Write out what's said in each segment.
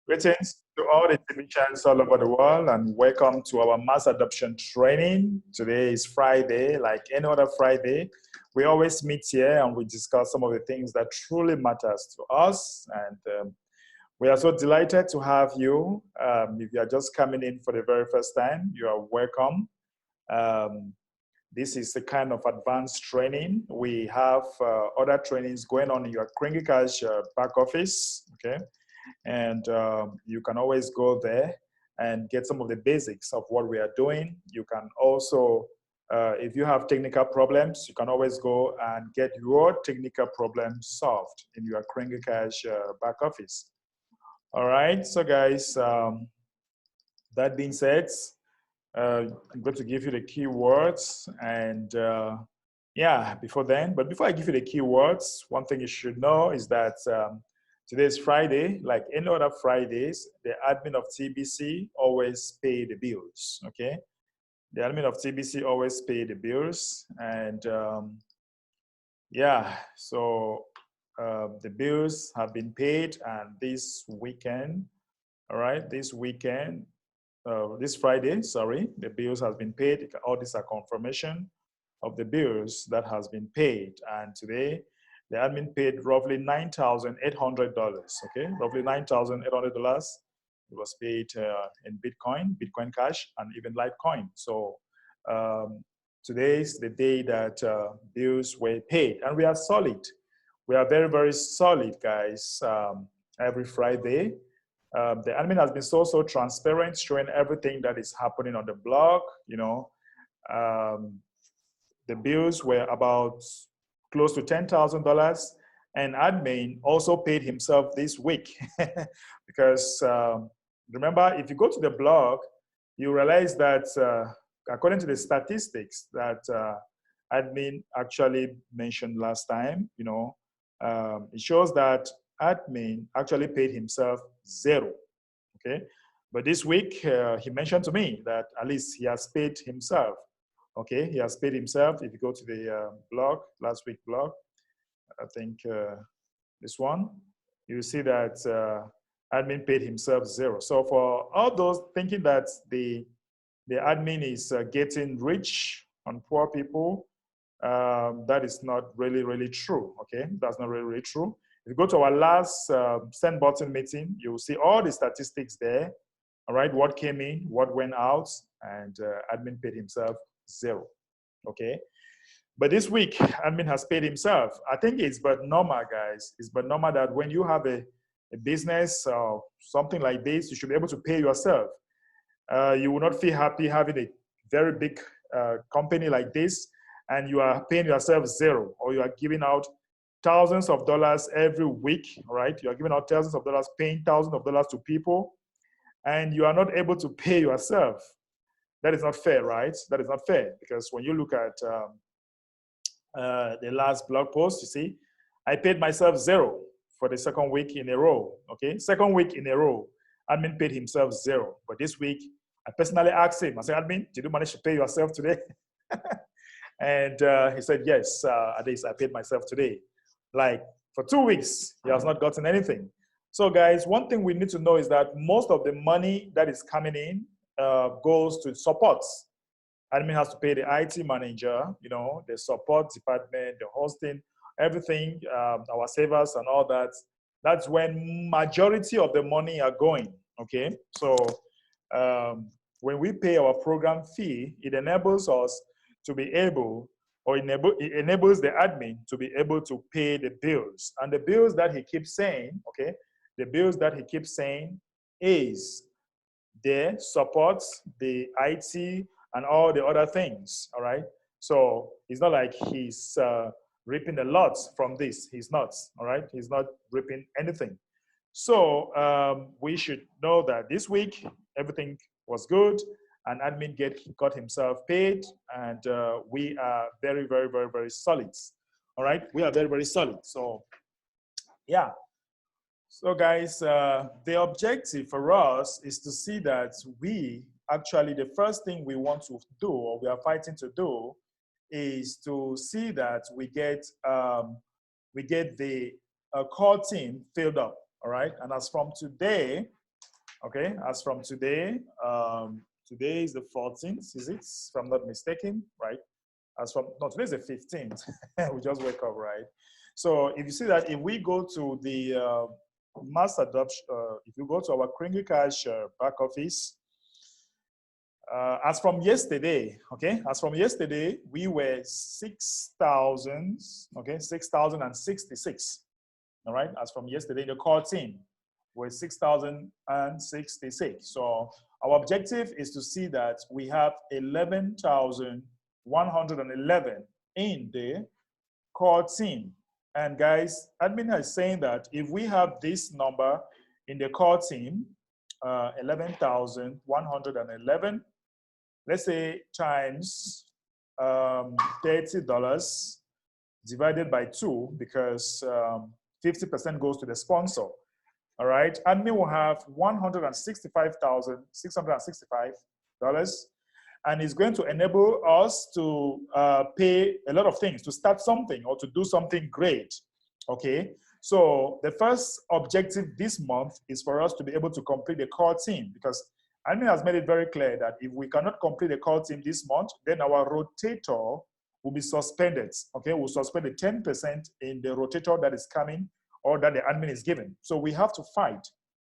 Greetings to all the technicians all over the world and welcome to our mass adoption training. Today is Friday, like any other Friday. We always meet here and we discuss some of the things that truly matters to us. And we are so delighted to have you. If you are just coming in for the very first time, you are welcome. Um, this is the kind of advanced training. We have other trainings going on in your Kringlikash back office, okay? And you can always go there and get some of the basics of what we are doing. You can also, if you have technical problems, you can always go and get your technical problem solved in your Kringlikash back office. All right, so guys, that being said, I'm going to give you the keywords and yeah, before I give you the keywords, one thing you should know is that today is Friday. Like any other Fridays, the admin of TBC always pay the bills, okay? The admin of TBC always pay the bills. And yeah, so the bills have been paid, and this weekend, all right, this Friday, sorry, the bills has been paid. All these are confirmation of the bills that has been paid. And today, the admin paid roughly $9,800, okay? Roughly $9,800. It was paid in Bitcoin Cash, and even Litecoin. So today is the day that bills were paid, and we are solid. We are very, very solid, guys, every Friday. The admin has been so transparent, showing everything that is happening on the blog. You know, the bills were about close to $10,000, and admin also paid himself this week because remember, if you go to the blog, you realize that according to the statistics that admin actually mentioned last time, you know, it shows that admin actually paid himself zero, okay? But this week, he mentioned to me that at least he has paid himself, okay? He has paid himself. If you go to the blog, last week blog, I think this one, you see that admin paid himself zero. So for all those thinking that the admin is getting rich on poor people, that is not really true, okay? That's not really true. If you go to our last send button meeting, you'll see all the statistics there, all right? What came in, what went out, and admin paid himself zero, okay? But this week, admin has paid himself. I think it's but normal, guys. It's but normal that when you have a business or something like this, you should be able to pay yourself. You will not feel happy having a very big company like this and you are paying yourself zero, or you are giving out thousands of dollars every week, right? You are giving out thousands of dollars, paying thousands of dollars to people, and you are not able to pay yourself. That is not fair, right? That is not fair, because when you look at the last blog post, you see, I paid myself zero for the second week in a row, okay? Second week in a row, admin paid himself zero. But this week, I personally asked him, I said, admin, did you manage to pay yourself today? And he said, yes, at least I paid myself today. Like for 2 weeks, he has not gotten anything. So guys, one thing we need to know is that most of the money that is coming in goes to support. Admin has to pay the IT manager, you know, the support department, the hosting, everything, our servers and all that. That's when majority of the money are going, okay? So when we pay our program fee, it enables us to be able, or it enables the admin to be able to pay the bills. And the bills that he keeps saying, okay, the bills that he keeps saying is the support, the IT, and all the other things, all right? So it's not like he's reaping a lot from this. He's not, all right? He's not reaping anything. So we should know that this week, everything was good, and admin got himself paid, and we are very solid, all right? We are very solid. So yeah. So guys, the objective for us is to see that we actually, the first thing we want to do, or we are fighting to do, is to see that we get the core team filled up, all right? And as from today, Okay, as from today, today is the 14th, is it? If I'm not mistaken, right? As from, no, today's the 15th. We just wake up, right? So if you see that, if we go to the mass adoption, if you go to our Kringle Cash back office, as from yesterday, okay, as from yesterday, we were 6,000, okay, 6,066, all right, as from yesterday, the core team were 6,066. So our objective is to see that we have 11,111 in the core team. And guys, admin is saying that if we have this number in the core team, 11,111, let's say times $30 divided by 2, because 50% goes to the sponsor. All right, admin will have $165,665, and it's going to enable us to pay a lot of things, to start something or to do something great. Okay, so the first objective this month is for us to be able to complete the core team, because admin has made it very clear that if we cannot complete the core team this month, then our rotator will be suspended. Okay, we'll suspend the 10% in the rotator that is coming or that the admin is given. So we have to fight,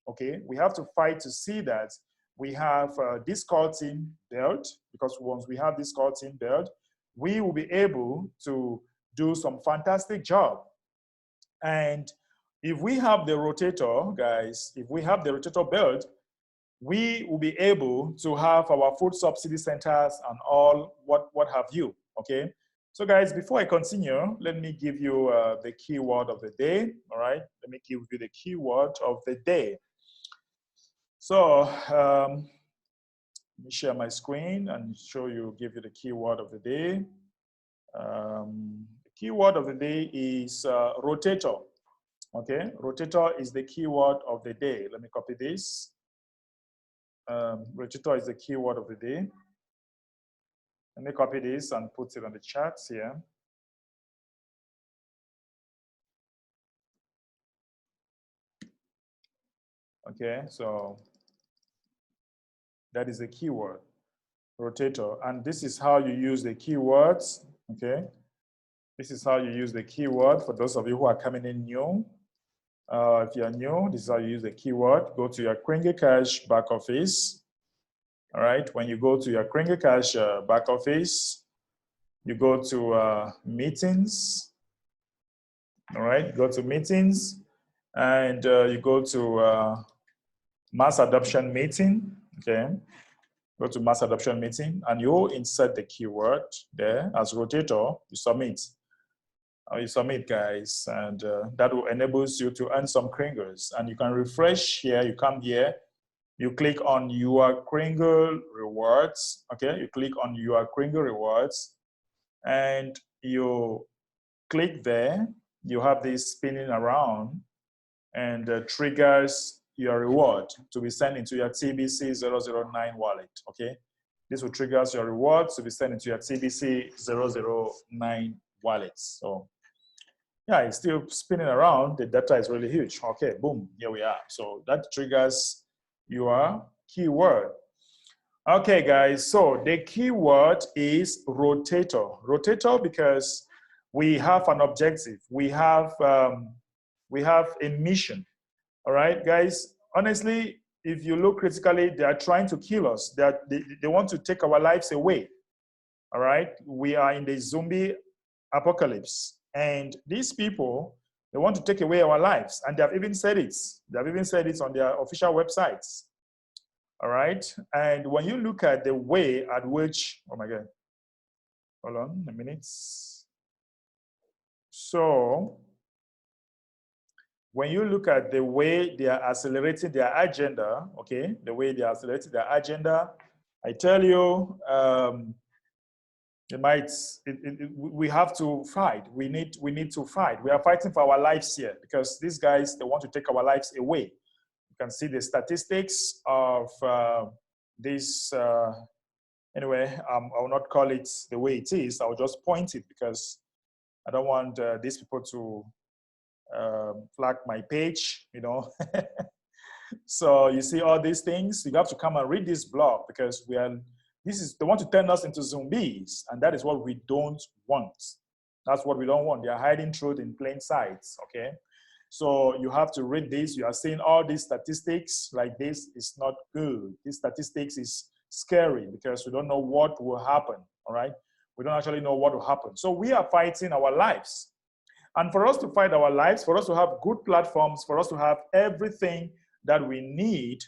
okay? We have to fight to see that we have this core team built, because once we have this core team built, we will be able to do some fantastic job. And if we have the rotator, guys, if we have the rotator built, we will be able to have our food subsidy centers and all what have you, okay? So guys, before I continue, let me give you the keyword of the day, all right? Let me give you the keyword of the day. So let me share my screen and give you the keyword of the day. The keyword of the day is rotator, okay? Rotator is the keyword of the day. Let me copy this. Rotator is the keyword of the day. Let me copy this and put it on the chat here. Okay, so that is the keyword, rotator. And this is how you use the keywords, okay? This is how you use the keyword for those of you who are coming in new. If you're new, this is how you use the keyword. Go to your Kringle Cash back office. All right, when you go to your Kringle Cash back office, you go to meetings. All right, go to meetings, and you go to mass adoption meeting, okay? Go to mass adoption meeting, and you insert the keyword there as rotator, you submit. You submit, guys, and that will enable you to earn some Kringles. And you can refresh here, you come here, you click on your Kringle rewards, okay? You click on your Kringle rewards, and you click there, you have this spinning around, and triggers your reward to be sent into your TBC 009 wallet, okay? This will trigger your reward to be sent into your TBC 009 wallet. So yeah, it's still spinning around. The data is really huge. Okay, boom, here we are. So that triggers your keyword. Okay, guys, so the keyword is rotator. Rotator because we have an objective. We have a mission. All right, guys, honestly, if you look critically, they are trying to kill us. They want to take our lives away. All right, we are in the zombie apocalypse. And these people, they want to take away our lives. And they have even said it. They have even said it on their official websites. All right. And when you look at the way at which, oh my God, hold on a minute. So when you look at the way they are accelerating their agenda, okay, the way they are accelerating their agenda, I tell you, we have to fight. We need to fight. We are fighting for our lives here because these guys, they want to take our lives away. You can see the statistics of this. Anyway, I will not call it the way it is. I will just point it because I don't want these people to flag my page, you know. So you see all these things, you have to come and read this blog because they want to turn us into zombies, and that is what we don't want. That's what we don't want. They are hiding truth in plain sight, okay? So you have to read this. You are seeing all these statistics like this is not good. This statistics is scary because we don't know what will happen, all right? We don't actually know what will happen. So we are fighting our lives. And for us to fight our lives, for us to have good platforms, for us to have everything that we need,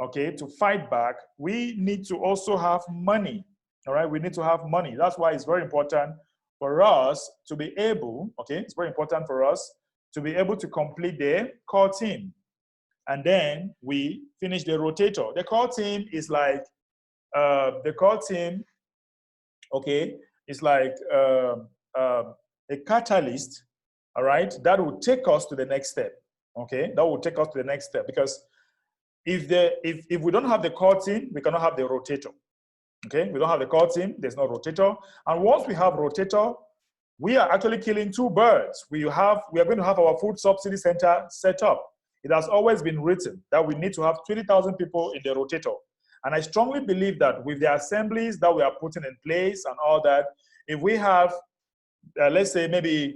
okay, to fight back, we need to also have money, all right? We need to have money. That's why it's very important for us to be able, okay, it's very important for us to be able to complete the core team. And then we finish the rotator. The core team is like, okay, is like a catalyst, all right, that will take us to the next step, okay? That will take us to the next step because if we don't have the core team, we cannot have the rotator, okay? We don't have the core team, there's no rotator. And once we have rotator, we are actually killing two birds. We are going to have our food subsidy center set up. It has always been written that we need to have 20,000 people in the rotator. And I strongly believe that with the assemblies that we are putting in place and all that, if we have, let's say maybe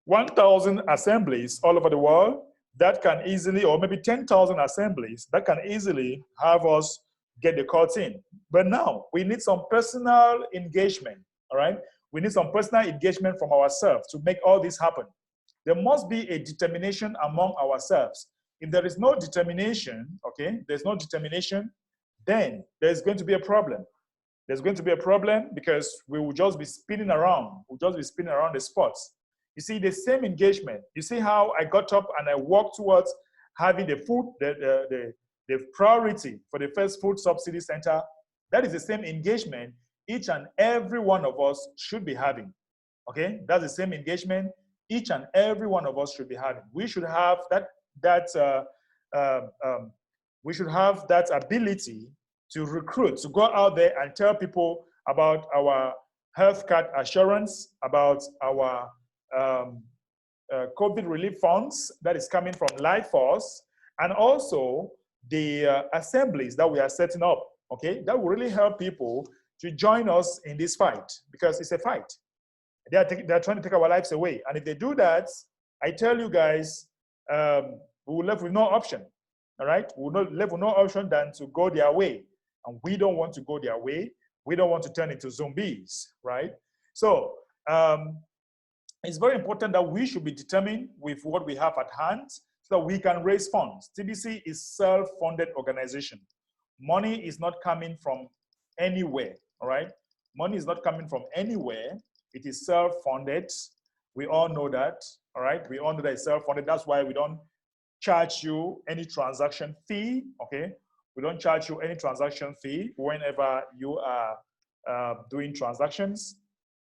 1,000 assemblies all over the world, that can easily, or maybe 10,000 assemblies, that can easily have us get the core team. But now we need some personal engagement, all right? We need some personal engagement from ourselves to make all this happen. There must be a determination among ourselves. If there is no determination, okay, there's no determination, then there's going to be a problem. There's going to be a problem because we will just be spinning around. We'll just be spinning around the spots. You see, the same engagement. You see how I got up and I walked towards having the food, the priority for the first food subsidy center. That is the same engagement each and every one of us should be having. Okay, that's the same engagement each and every one of us should be having. We should have we should have that ability to recruit, to go out there and tell people about our health card assurance, about our COVID relief funds that is coming from Life Force, and also the assemblies that we are setting up, okay? That will really help people to join us in this fight because it's a fight. They are trying to take our lives away. And if they do that, I tell you guys, we will left with no option, all right? We will not left with no option than to go their way. And we don't want to go their way. We don't want to turn into zombies, right? So it's very important that we should be determined with what we have at hand so that we can raise funds. TBC is self-funded organization. Money is not coming from anywhere, all right? Money is not coming from anywhere. It is self-funded. We all know that, all right? We all know that it's self-funded. That's why we don't charge you any transaction fee, okay? We don't charge you any transaction fee whenever you are doing transactions.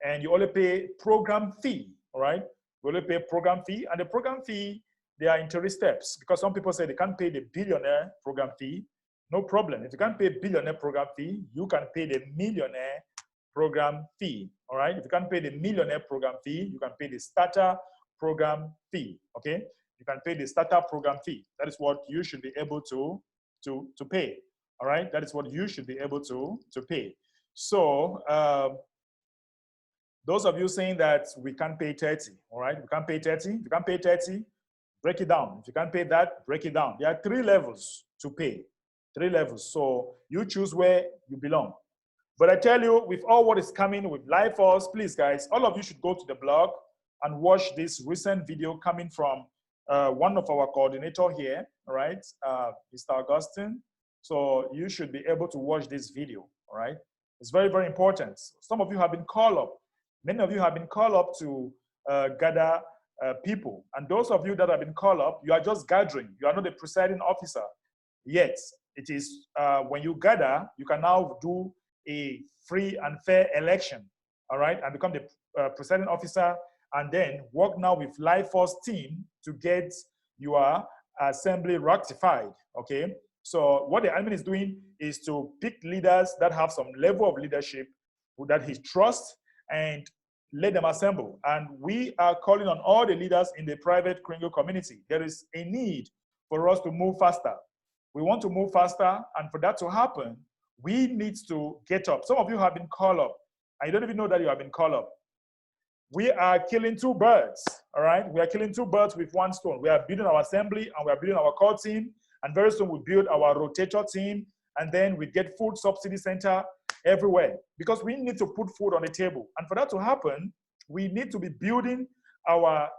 And you only pay program fee, all right? We only pay program fee. And the program fee, there are in 3 steps because some people say they can't pay the billionaire program fee. No problem. If you can't pay billionaire program fee, you can pay the millionaire program fee, all right? If you can't pay the millionaire program fee, you can pay the starter program fee, okay? You can pay the starter program fee. That is what you should be able to pay, all right? That is what you should be able to pay. So those of you saying that we can't pay 30, all right? We can't pay 30. If you can't pay 30, break it down. If you can't pay that, break it down. There are 3 levels to pay, 3 levels. So you choose where you belong. But I tell you, with all what is coming with Life Force, please guys, all of you should go to the blog and watch this recent video coming from one of our coordinator here, right? Mr. Augustine. So you should be able to watch this video, all right? It's very, very important. Some of you have been called up. Many of you have been called up to gather people. And those of you that have been called up, you are just gathering. You are not the presiding officer yet. It is when you gather, you can now do a free and fair election, all right? And become the presiding officer and then work now with Life Force team to get your assembly ratified, okay? So what the admin is doing is to pick leaders that have some level of leadership that he trusts and let them assemble. And we are calling on all the leaders in the private Kringle community. There is a need for us to move faster. We want to move faster, and for that to happen, we need to get up. Some of you have been called up. I don't even know that you have been called up. We are killing two birds, all right? We are killing two birds with one stone. We are building our assembly, and we are building our core team, and very soon we build our rotator team, and then we get food subsidy center everywhere, because we need to put food on the table. And for that to happen, we need to be building our,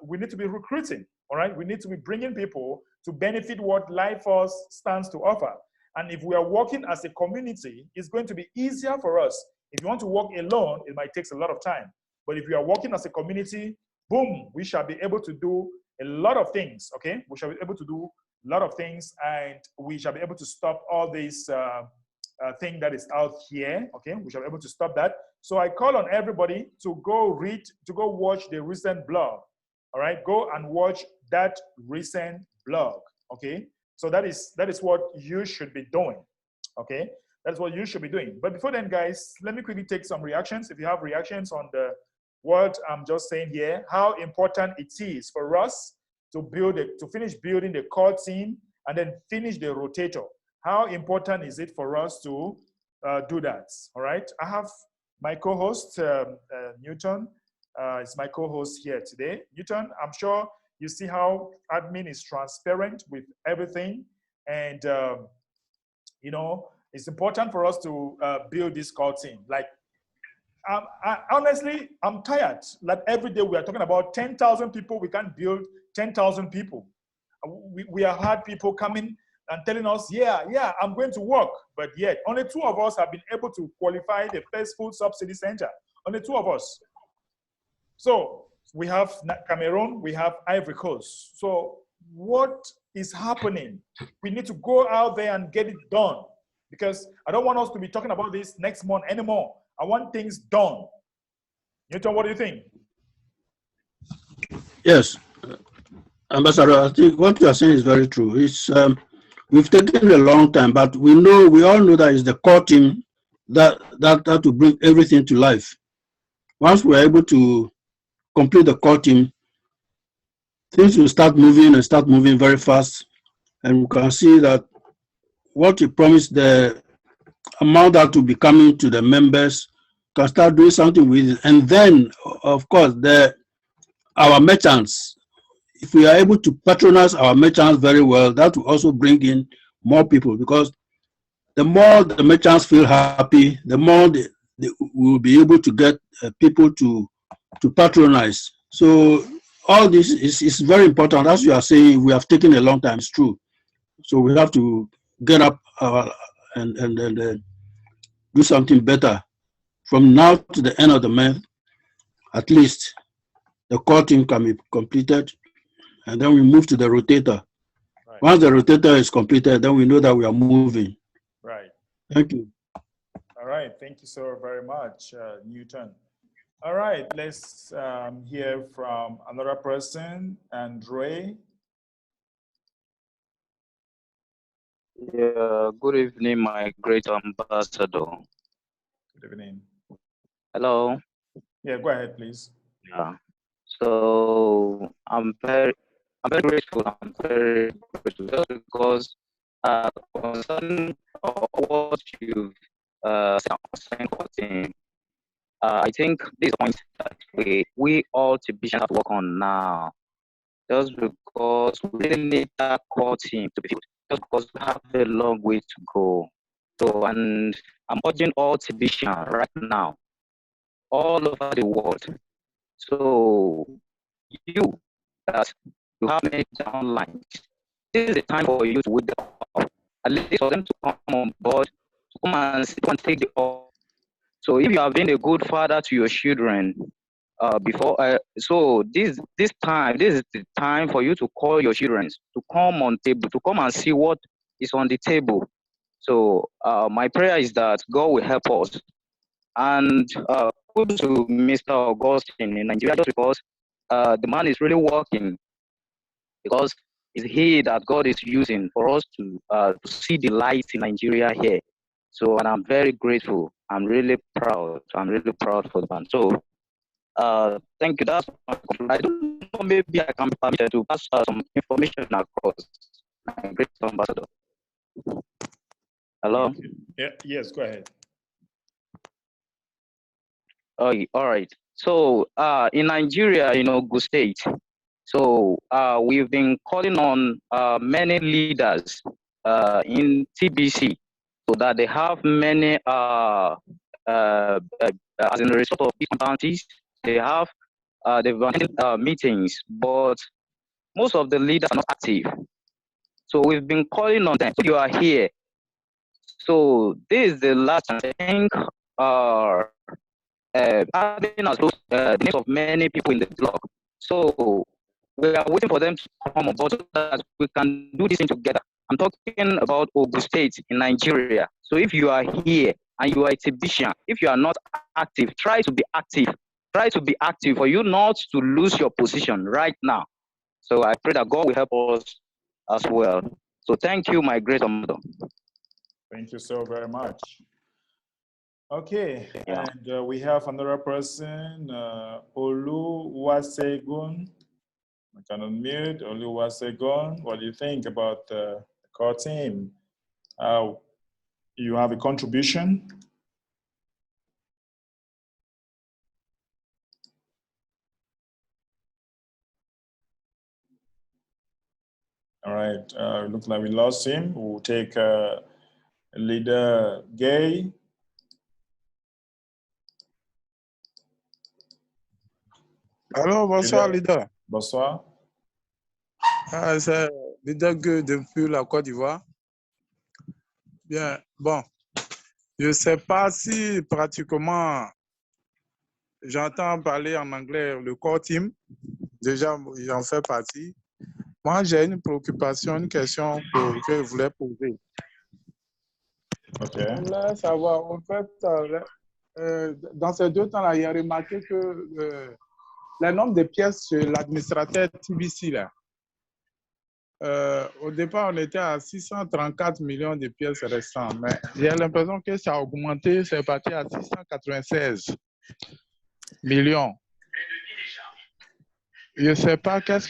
we need to be recruiting, all right? We need to be bringing people to benefit what Life Force stands to offer. And if we are working as a community, it's going to be easier for us. If you want to work alone, it might take a lot of time. But if we are working as a community, boom, we shall be able to do a lot of things, okay? We shall be able to do a lot of things, and we shall be able to stop all this thing that is out here, okay? We shall be able to stop that. So I call on everybody to go read, to go watch the recent blog, all right? Go and watch that recent blog, okay? So that is what you should be doing, okay? That's what you should be doing. But before then, guys, let me quickly take some reactions. If you have reactions on the what I'm just saying here, how important it is for us to build it, to finish building the core team and then finish the rotator. How important is it for us to do that? All right. I have my co-host Newton. Is my co-host here today. Newton, I'm sure you see how admin is transparent with everything, and you know, it's important for us to build this core team. Like, honestly, I'm tired. Like every day we are talking about 10,000 people. We can't build 10,000 people. We have had people coming and telling us, yeah, I'm going to work. But yet, only 2 of us have been able to qualify the first food subsidy center. Only 2 of us. So we have Cameroon, we have Ivory Coast. So what is happening? We need to go out there and get it done, because I don't want us to be talking about this next month anymore. I want things done. Newton, what do you think? Yes, Ambassador, I think what you are saying is very true. It's we've taken a long time, but we all know that it's the core team that will bring everything to life. Once we're able to complete the core team, things will start moving very fast, and we can see that what you promised, the amount that will be coming to the members, can start doing something with it. And then, of course, our merchants, if we are able to patronize our merchants very well, that will also bring in more people, because the more the merchants feel happy, the more they will be able to get people to patronize. So all this is very important. As you are saying, we have taken a long time, it's true. So we have to get up and do something better. From now to the end of the month, at least the core team can be completed, and then we move to the rotator. Right. Once the rotator is completed, then we know that we are moving. Right. Thank you. All right. Thank you so very much, Newton. All right. Let's hear from another person, Andre. Yeah, good evening, my great ambassador. Good evening. Hello. Yeah, go ahead, please. Yeah. So I'm very grateful. I'm very grateful just because concerning what you've said concerning, I think this point that we all Tibetians have to work on now, just because we really need that core team to be filled, just because we have a long way to go. So, and I'm urging all Tibetians right now, all over the world. So, you that you have many downlines, this is the time for you to wake up. At least for them to come on board, to come and sit and take the off. So, if you have been a good father to your children, so this is the time for you to call your children to come on table, to come and see what is on the table. So my prayer is that God will help us. And good to Mr. Augustine in Nigeria, just because the man is really working, because it's he that God is using for us to see the light in Nigeria here. So, and I'm very grateful. I'm really proud. I'm really proud for the man. So, thank you. That's I don't know. Maybe I can be permitted to pass some information across. My great ambassador. Hello? Okay. Yeah, yes, go ahead. Oh, all right. So in Nigeria, Ogun State, so we've been calling on many leaders in TBC so that they have many, as in a result of these bounties, they've been meetings, but most of the leaders are not active. So we've been calling on them. So you are here. So this is the last chance. I think having as those the names of many people in the blog. So we are waiting for them to come on board so that we can do this thing together. I'm talking about Ogun State in Nigeria. So if you are here and you are a exhibition, if you are not active, try to be active. Try to be active for you not to lose your position right now. So I pray that God will help us as well. So thank you, my great ambassador. Thank you so very much. Okay, Yeah. and we have another person, Olu Wasegun. I can unmute Olu Wasegun. What do you think about the core team? You have a contribution? All right, looks like we lost him. We'll take leader Gay. Alors, bonsoir, leader. Bonsoir. C'est leader Gueux depuis la Côte d'Ivoire. Bien, bon, je ne sais pas si pratiquement j'entends parler en anglais le core team. Déjà, j'en fais partie. Moi, j'ai une préoccupation, une question que je voulais poser. OK. Je voulais savoir, en fait, dans ces 2 temps-là, il y a remarqué que le nombre de pièces sur l'administrateur TBC, là, au départ, on était à 634 millions de pièces restantes, mais j'ai l'impression que ça a augmenté, c'est parti à 696 millions. Je ne sais pas qu'est-ce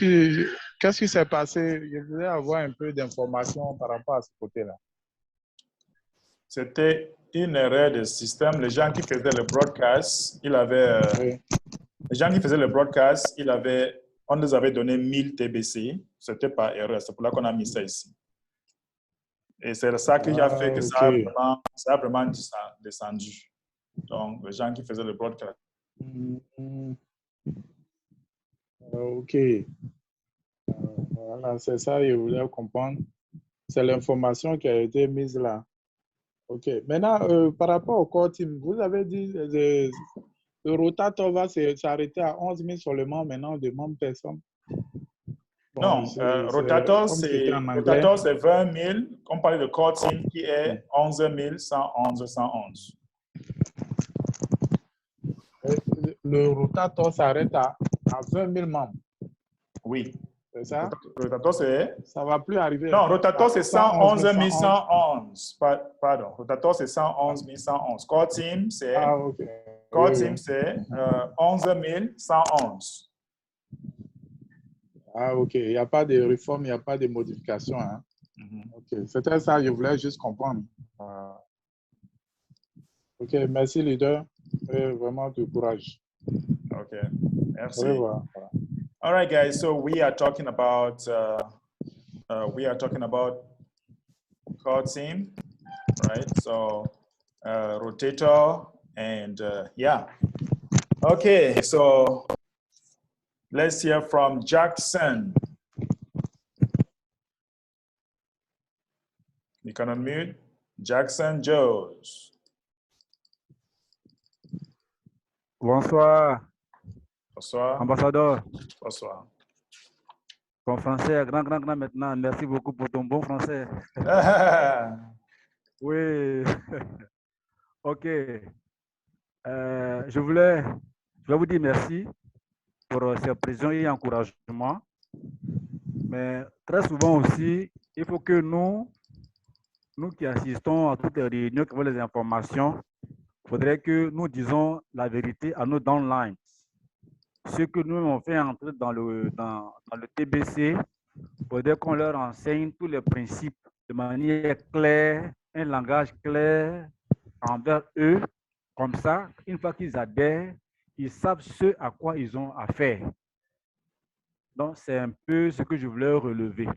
qui s'est passé. Je voulais avoir un peu d'informations par rapport à ce côté-là. C'était une erreur de système. Les gens qui faisaient le broadcast, Oui. les gens qui faisaient le broadcast, on nous avait donné 1000 TBC. C'était par erreur. C'est pour ça qu'on a mis ça ici. Et c'est ça qui a fait que ça a vraiment descendu. Donc, les gens qui faisaient le broadcast. OK. Voilà, c'est ça que je voulais comprendre. C'est l'information qui a été mise là. OK. Maintenant, par rapport au core team, vous avez dit le rotator va s'arrêter à 11 000 seulement maintenant, on demande personne. Bon, non, rotator, c'est 20 000. On parle de core team qui est 11 111. Le rotator s'arrête à 20 000 membres. Oui. C'est ça? Rotator, c'est... Ça ne va plus arriver. Non, rotator, c'est 111 111. Pardon, rotator, c'est 111 111. Core team, c'est... Ah, OK. Core team, c'est 11 111. Ah, OK. Il n'y a pas de réforme, il n'y a pas de modification. Hein? OK. C'était ça, je voulais juste comprendre. OK. Merci, leader. Et vraiment du courage. OK. Merci. All right, guys. So we are talking about core team, right? So rotator and yeah. Okay. So let's hear from Jackson. You can unmute. Jackson Jones. Bonsoir. Bonsoir. Ambassadeur. Bonsoir. Ton français est grand maintenant. Merci beaucoup pour ton bon français. Oui. OK. Je voulais vous dire merci pour ces présions et encouragements. Mais très souvent aussi, il faut que nous qui assistons à toutes les réunions, qui avons les informations, il faudrait que nous disons la vérité à nos downlines. Ce que nous on fait entrer dans le TBC, il faudrait qu'on leur enseigne tous les principes de manière claire, un langage clair envers eux. Comme ça, une fois qu'ils adhèrent, ils savent ce à quoi ils ont à faire. Donc, c'est un peu ce que je voulais relever.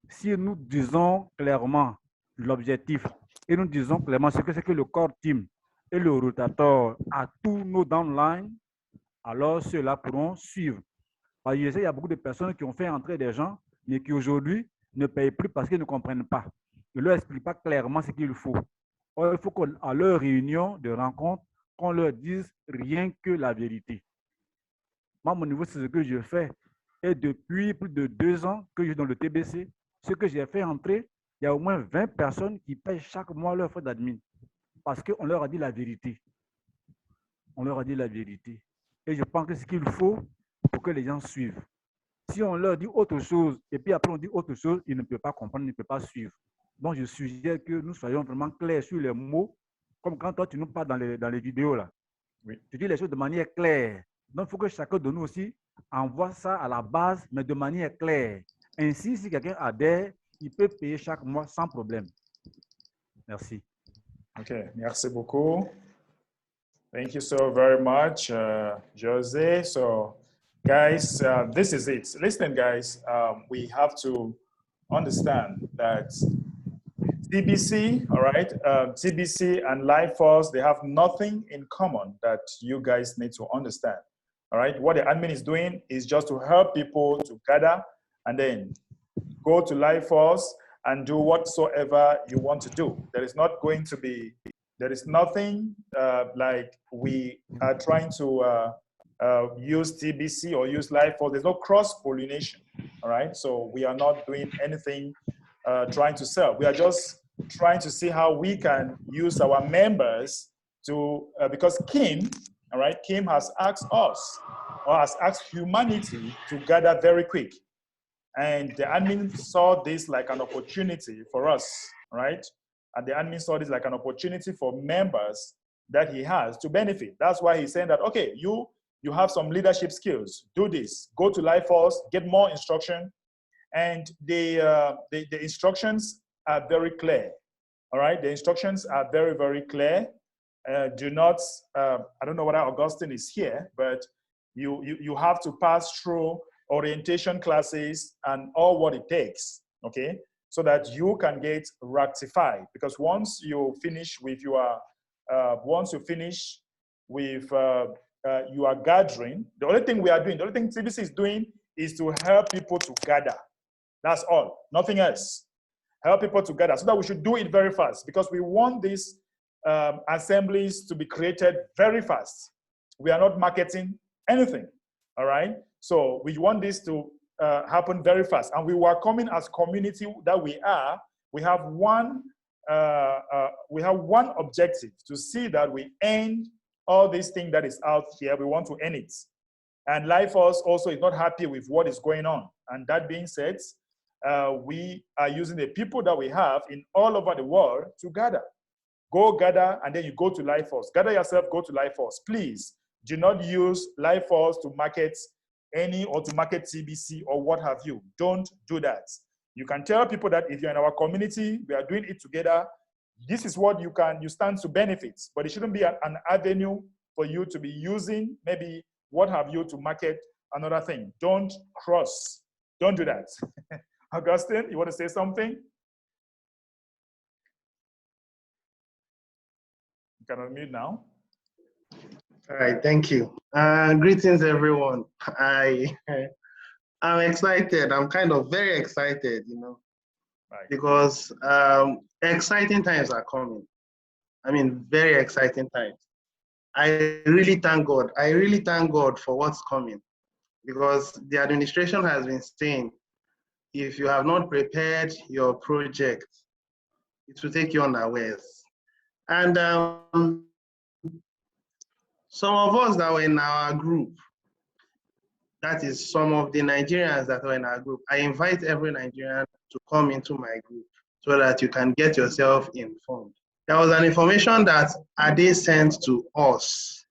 Si nous disons clairement l'objectif et nous disons clairement ce que c'est que le core team et le rotateur à tous nos downlines, alors ceux-là pourront suivre. Parce que je sais, il y a beaucoup de personnes qui ont fait entrer des gens, mais qui aujourd'hui ne payent plus parce qu'ils ne comprennent pas. Ils ne leur expliquent pas clairement ce qu'il faut. Or, il faut qu'à leur réunion de rencontre, qu'on leur dise rien que la vérité. Moi, à mon niveau, c'est ce que je fais. Et depuis plus de 2 ans que je suis dans le TBC, ce que j'ai fait entrer, il y a au moins 20 personnes qui payent chaque mois leur frais d'admin. Parce qu'on leur a dit la vérité. On leur a dit la vérité. Et je pense que c'est ce qu'il faut pour que les gens suivent. Si on leur dit autre chose, et puis après on dit autre chose, ils ne peuvent pas comprendre, ils ne peuvent pas suivre. Donc je suggère que nous soyons vraiment clairs sur les mots, comme quand toi tu nous parles dans les vidéos là. Oui. Tu dis les choses de manière claire. Donc il faut que chacun de nous aussi envoie ça à la base, mais de manière claire. Ainsi, si quelqu'un adhère, il peut payer chaque mois sans problème. Merci. OK, merci beaucoup. Thank you so very much, Jose. So, guys, this is it. Listen, guys, we have to understand that TBC, all right, TBC and Life Force, they have nothing in common that you guys need to understand. All right, what the admin is doing is just to help people to gather and then go to Life Force and do whatsoever you want to do. There is not going to be, there is nothing like we are trying to use TBC or use Life Force. There's no cross-pollination, all right? So we are not doing anything trying to sell. We are just trying to see how we can use our members to, because Kim, all right, Kim has asked us, or has asked humanity to gather very quick. And the admin saw this like an opportunity for us, right? And the admin saw this like an opportunity for members that he has to benefit. That's why he's saying that, okay, you have some leadership skills, do this, go to Life Force, get more instruction. And the instructions are very clear, all right? The instructions are very, very clear. Do not, I don't know whether Augustine is here, but you have to pass through orientation classes and all what it takes, okay? So that you can get rectified. Because once you finish with your, your gathering, the only thing we are doing, the only thing TBC is doing is to help people to gather. That's all, nothing else. Help people to gather, so that we should do it very fast, because we want these assemblies to be created very fast. We are not marketing anything, all right? So we want this to happen very fast. And we were coming as community that we are. We have one objective, to see that we end all this thing that is out here. We want to end it. And Life Force also is not happy with what is going on. And that being said, we are using the people that we have in all over the world to gather. Go gather, and then you go to Life Force. Gather yourself, go to Life Force. Please do not use Life Force to market or to market TBC or what have you. Don't do that. You can tell people that if you're in our community, we are doing it together, this is what you stand to benefit. But it shouldn't be an avenue for you to be using, maybe what have you, to market another thing. Don't do that. Augustine, you want to say something? You can unmute now. All right, thank you. Greetings, everyone. I'm excited. I'm kind of very excited, right, because exciting times are coming. I mean, very exciting times. I really thank God. I really thank God for what's coming, because the administration has been saying, if you have not prepared your project, it will take you unawares. And some of us that were in our group, that is some of the Nigerians that were in our group, I invite every Nigerian to come into my group so that you can get yourself informed. There was an information that Ade sent to us,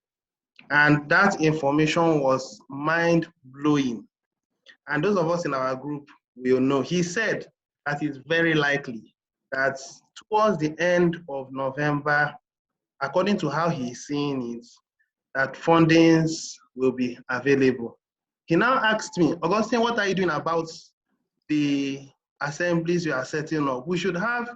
and that information was mind-blowing. And those of us in our group will know. He said that it's very likely that towards the end of November, according to how he's seeing it, that fundings will be available. He now asked me, Augustine, what are you doing about the assemblies you are setting up? We should have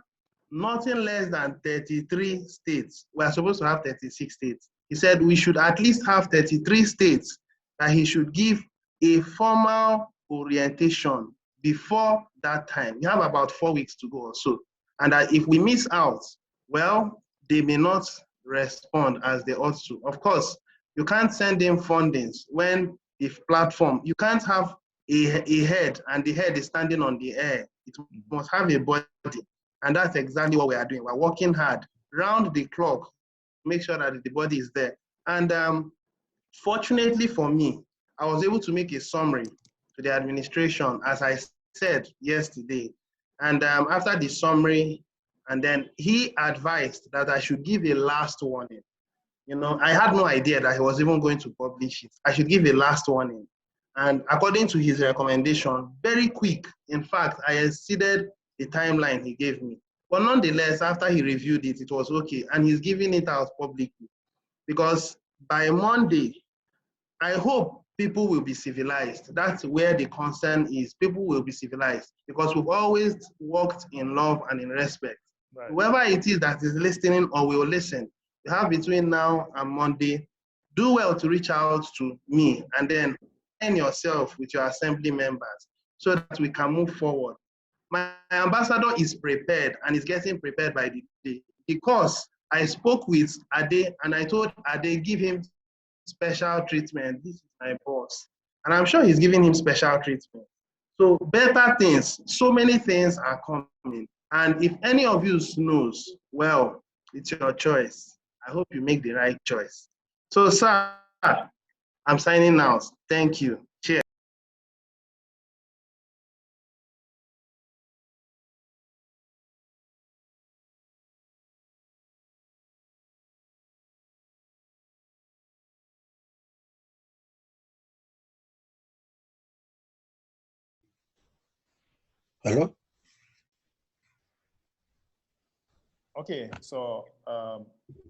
nothing less than 33 states. We are supposed to have 36 states. He said we should at least have 33 states, that he should give a formal orientation before that time. We have about 4 weeks to go or so. And that if we miss out, well, they may not respond as they ought to. Of course, you can't send in fundings when the platform, you can't have a head and the head is standing on the air. It must have a body. And that's exactly what we are doing. We're working hard round the clock to make sure that the body is there. And fortunately for me, I was able to make a summary to the administration, as I said yesterday. And after the summary, and then he advised that I should give a last warning. You know, I had no idea that he was even going to publish it. I should give a last warning. And according to his recommendation, very quick. In fact, I exceeded the timeline he gave me. But nonetheless, after he reviewed it, it was okay. And he's giving it out publicly. Because by Monday, I hope people will be civilized. That's where the concern is. People will be civilized. Because we've always worked in love and in respect. Right. Whoever it is that is listening or will listen, you have between now and Monday, do well to reach out to me and then align yourself with your assembly members so that we can move forward. My ambassador is prepared and is getting prepared by the day, because I spoke with Ade and I told Ade, give him special treatment. This is my boss. And I'm sure he's giving him special treatment. So better things, so many things are coming. And if any of you knows, well, it's your choice. I hope you make the right choice. So, sir, I'm signing out. Thank you. Cheers. Hello? Okay, so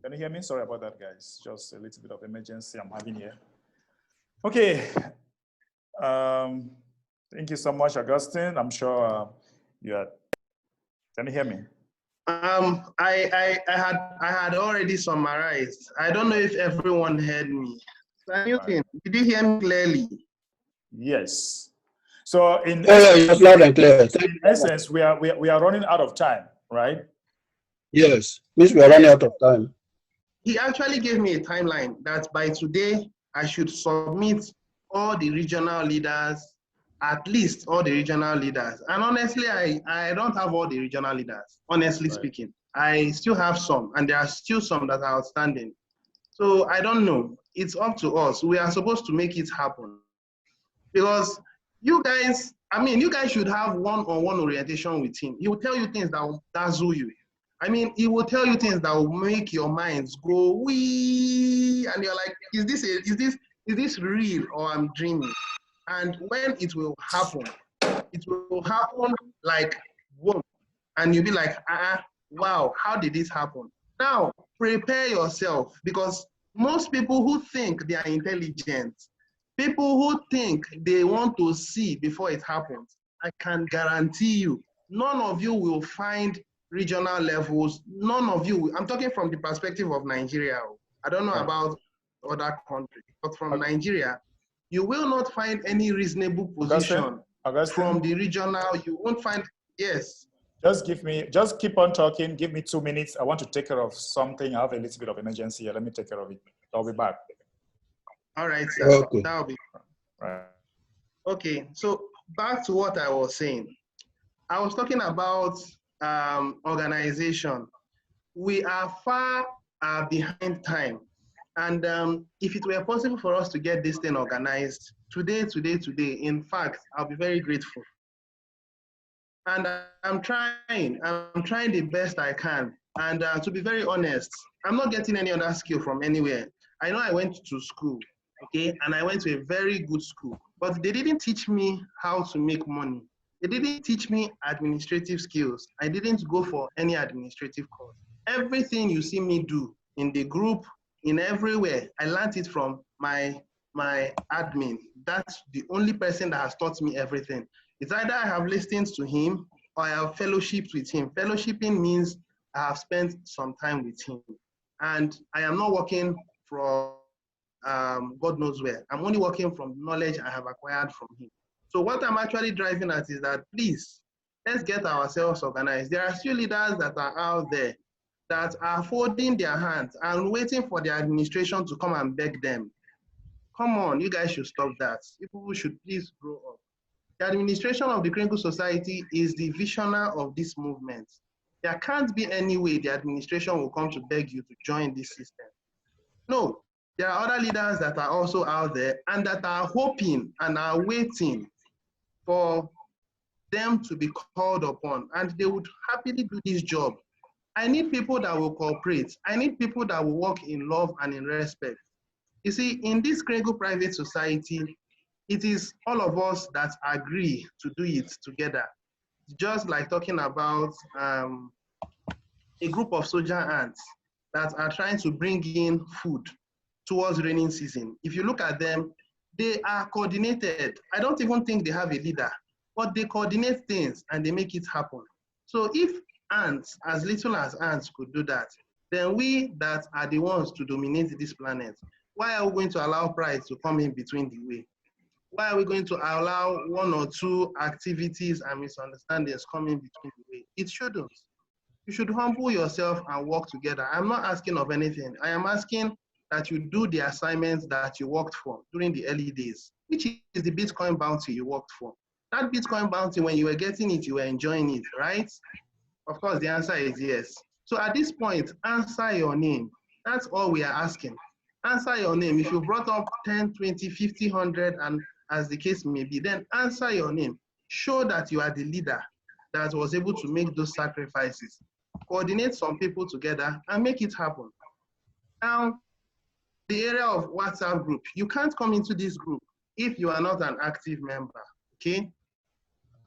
can you hear me? Sorry about that, guys. Just a little bit of emergency I'm having here. Okay. Thank you so much, Augustine. I'm sure you are. Can you hear me? I had already summarized. I don't know if everyone heard me. Did you hear me clearly? Yes. So in essence, we are running out of time, right? Yes, means we are running out of time. He actually gave me a timeline that by today I should submit all the regional leaders, at least all the regional leaders. And honestly, I don't have all the regional leaders, honestly speaking. I still have some, and there are still some that are outstanding. So I don't know. It's up to us. We are supposed to make it happen. Because you guys, I mean, you guys should have one-on-one orientation with him. He will tell you things that will dazzle you. I mean, he will tell you things that will make your minds go wee, and you're like, is this real or I'm dreaming? And when it will happen like boom, and you'll be like, wow, how did this happen? Now, prepare yourself, because most people who think they are intelligent, people who think they want to see before it happens, I can guarantee you, none of you will find regional levels. None of you, I'm talking from the perspective of Nigeria. I don't know about other countries, but from Nigeria, you will not find any reasonable position from the regional. You won't find, yes. Just keep on talking. Give me 2 minutes. I want to take care of something. I have a little bit of emergency here. Let me take care of it. I'll be back. All right, sir. Okay. That'll be right. Okay, so back to what I was saying. I was talking about organization. We are far behind time. And if it were possible for us to get this thing organized today, in fact, I'll be very grateful. And I'm trying the best I can. And to be very honest, I'm not getting any other skill from anywhere. I know I went to school, okay, and I went to a very good school, but they didn't teach me how to make money. They didn't teach me administrative skills. I didn't go for any administrative course. Everything you see me do in the group, in everywhere, I learned it from my admin. That's the only person that has taught me everything. It's either I have listened to him or I have fellowshipped with him. Fellowshipping means I have spent some time with him. And I am not working from God knows where. I'm only working from knowledge I have acquired from him. So what I'm actually driving at is that, please, let's get ourselves organized. There are still leaders that are out there that are folding their hands and waiting for the administration to come and beg them. Come on, you guys should stop that. People should please grow up. The administration of the Crinkle Society is the visionary of this movement. There can't be any way the administration will come to beg you to join this system. No, there are other leaders that are also out there and that are hoping and are waiting for them to be called upon, and they would happily do this job. I need people that will cooperate. I need people that will work in love and in respect. You see, in this Crinkle private society, it is all of us that agree to do it together. Just like talking about a group of soldier ants that are trying to bring in food towards rainy season. If you look at them, they are coordinated. I don't even think they have a leader, but they coordinate things and they make it happen. So if ants, as little as ants could do that, then we that are the ones to dominate this planet, why are we going to allow pride to come in between the way? Why are we going to allow one or two activities and misunderstandings come in between the way? It shouldn't. You should humble yourself and work together. I'm not asking of anything. I am asking that you do the assignments that you worked for during the early days, which is the Bitcoin bounty you worked for. That Bitcoin bounty, when you were getting it, you were enjoying it, right? Of course, the answer is yes. So at this point, answer your name. That's all we are asking. Answer your name. If you brought up 10, 20, 50, 100, and as the case may be, then answer your name. Show that you are the leader that was able to make those sacrifices. Coordinate some people together and make it happen. Now, the area of WhatsApp group, you can't come into this group if you are not an active member, okay?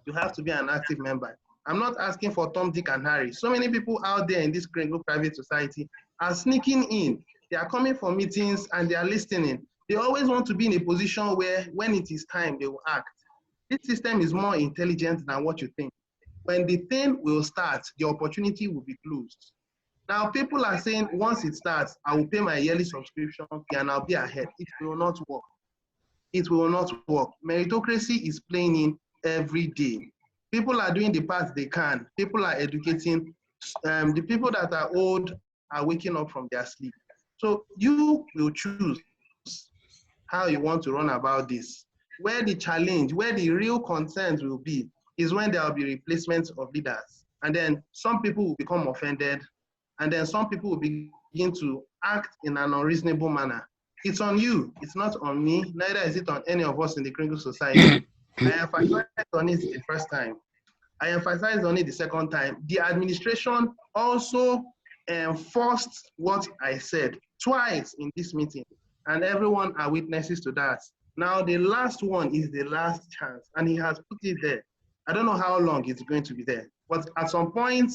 You have to be an active member. I'm not asking for Tom, Dick, and Harry. So many people out there in this Crinkle private society are sneaking in. They are coming for meetings and they are listening. They always want to be in a position where when it is time, they will act. This system is more intelligent than what you think. When the thing will start, the opportunity will be closed. Now, people are saying, once it starts, I will pay my yearly subscription fee and I'll be ahead. It will not work. It will not work. Meritocracy is playing in every day. People are doing the part they can. People are educating. The people that are old are waking up from their sleep. So you will choose how you want to run about this. Where the challenge, where the real concerns will be, is when there will be replacements of leaders. And then some people will become offended. And then some people will begin to act in an unreasonable manner. It's on you. It's not on me. Neither is it on any of us in the Crinkle Society. I emphasized on it the first time. I emphasized on it the second time. The administration also enforced what I said twice in this meeting. And everyone are witnesses to that. Now, the last one is the last chance. And he has put it there. I don't know how long it's going to be there. But at some point,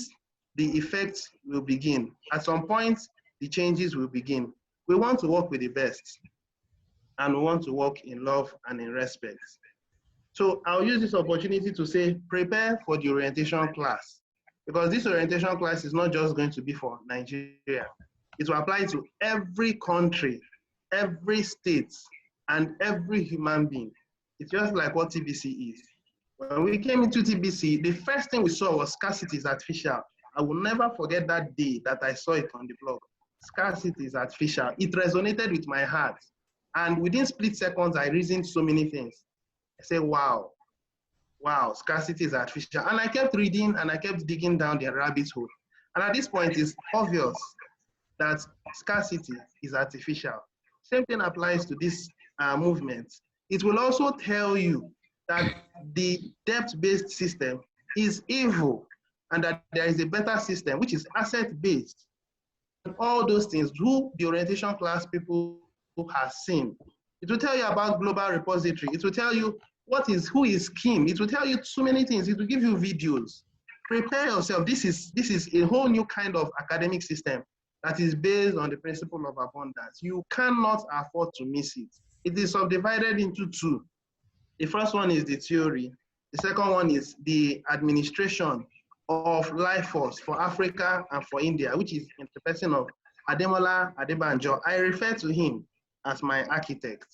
the effects will begin. At some point, the changes will begin. We want to work with the best, and we want to work in love and in respect. So I'll use this opportunity to say, prepare for the orientation class, because this orientation class is not just going to be for Nigeria. It will apply to every country, every state, and every human being. It's just like what TBC is. When we came into TBC, the first thing we saw was scarcity is artificial. I will never forget that day that I saw it on the blog. Scarcity is artificial. It resonated with my heart. And within split seconds, I reasoned so many things. I said, wow, scarcity is artificial. And I kept reading and I kept digging down the rabbit hole. And at this point, it's obvious that scarcity is artificial. Same thing applies to this movement. It will also tell you that the debt-based system is evil and that there is a better system, which is asset-based. And all those things, who the orientation class people who have seen. It will tell you about global repository. It will tell you who is Kim. It will tell you so many things. It will give you videos. Prepare yourself. This is a whole new kind of academic system that is based on the principle of abundance. You cannot afford to miss it. It is subdivided into two. The first one is the theory. The second one is the administration of life force for Africa and for India, which is in the person of Ademola Adebanjo. I refer to him as my architect.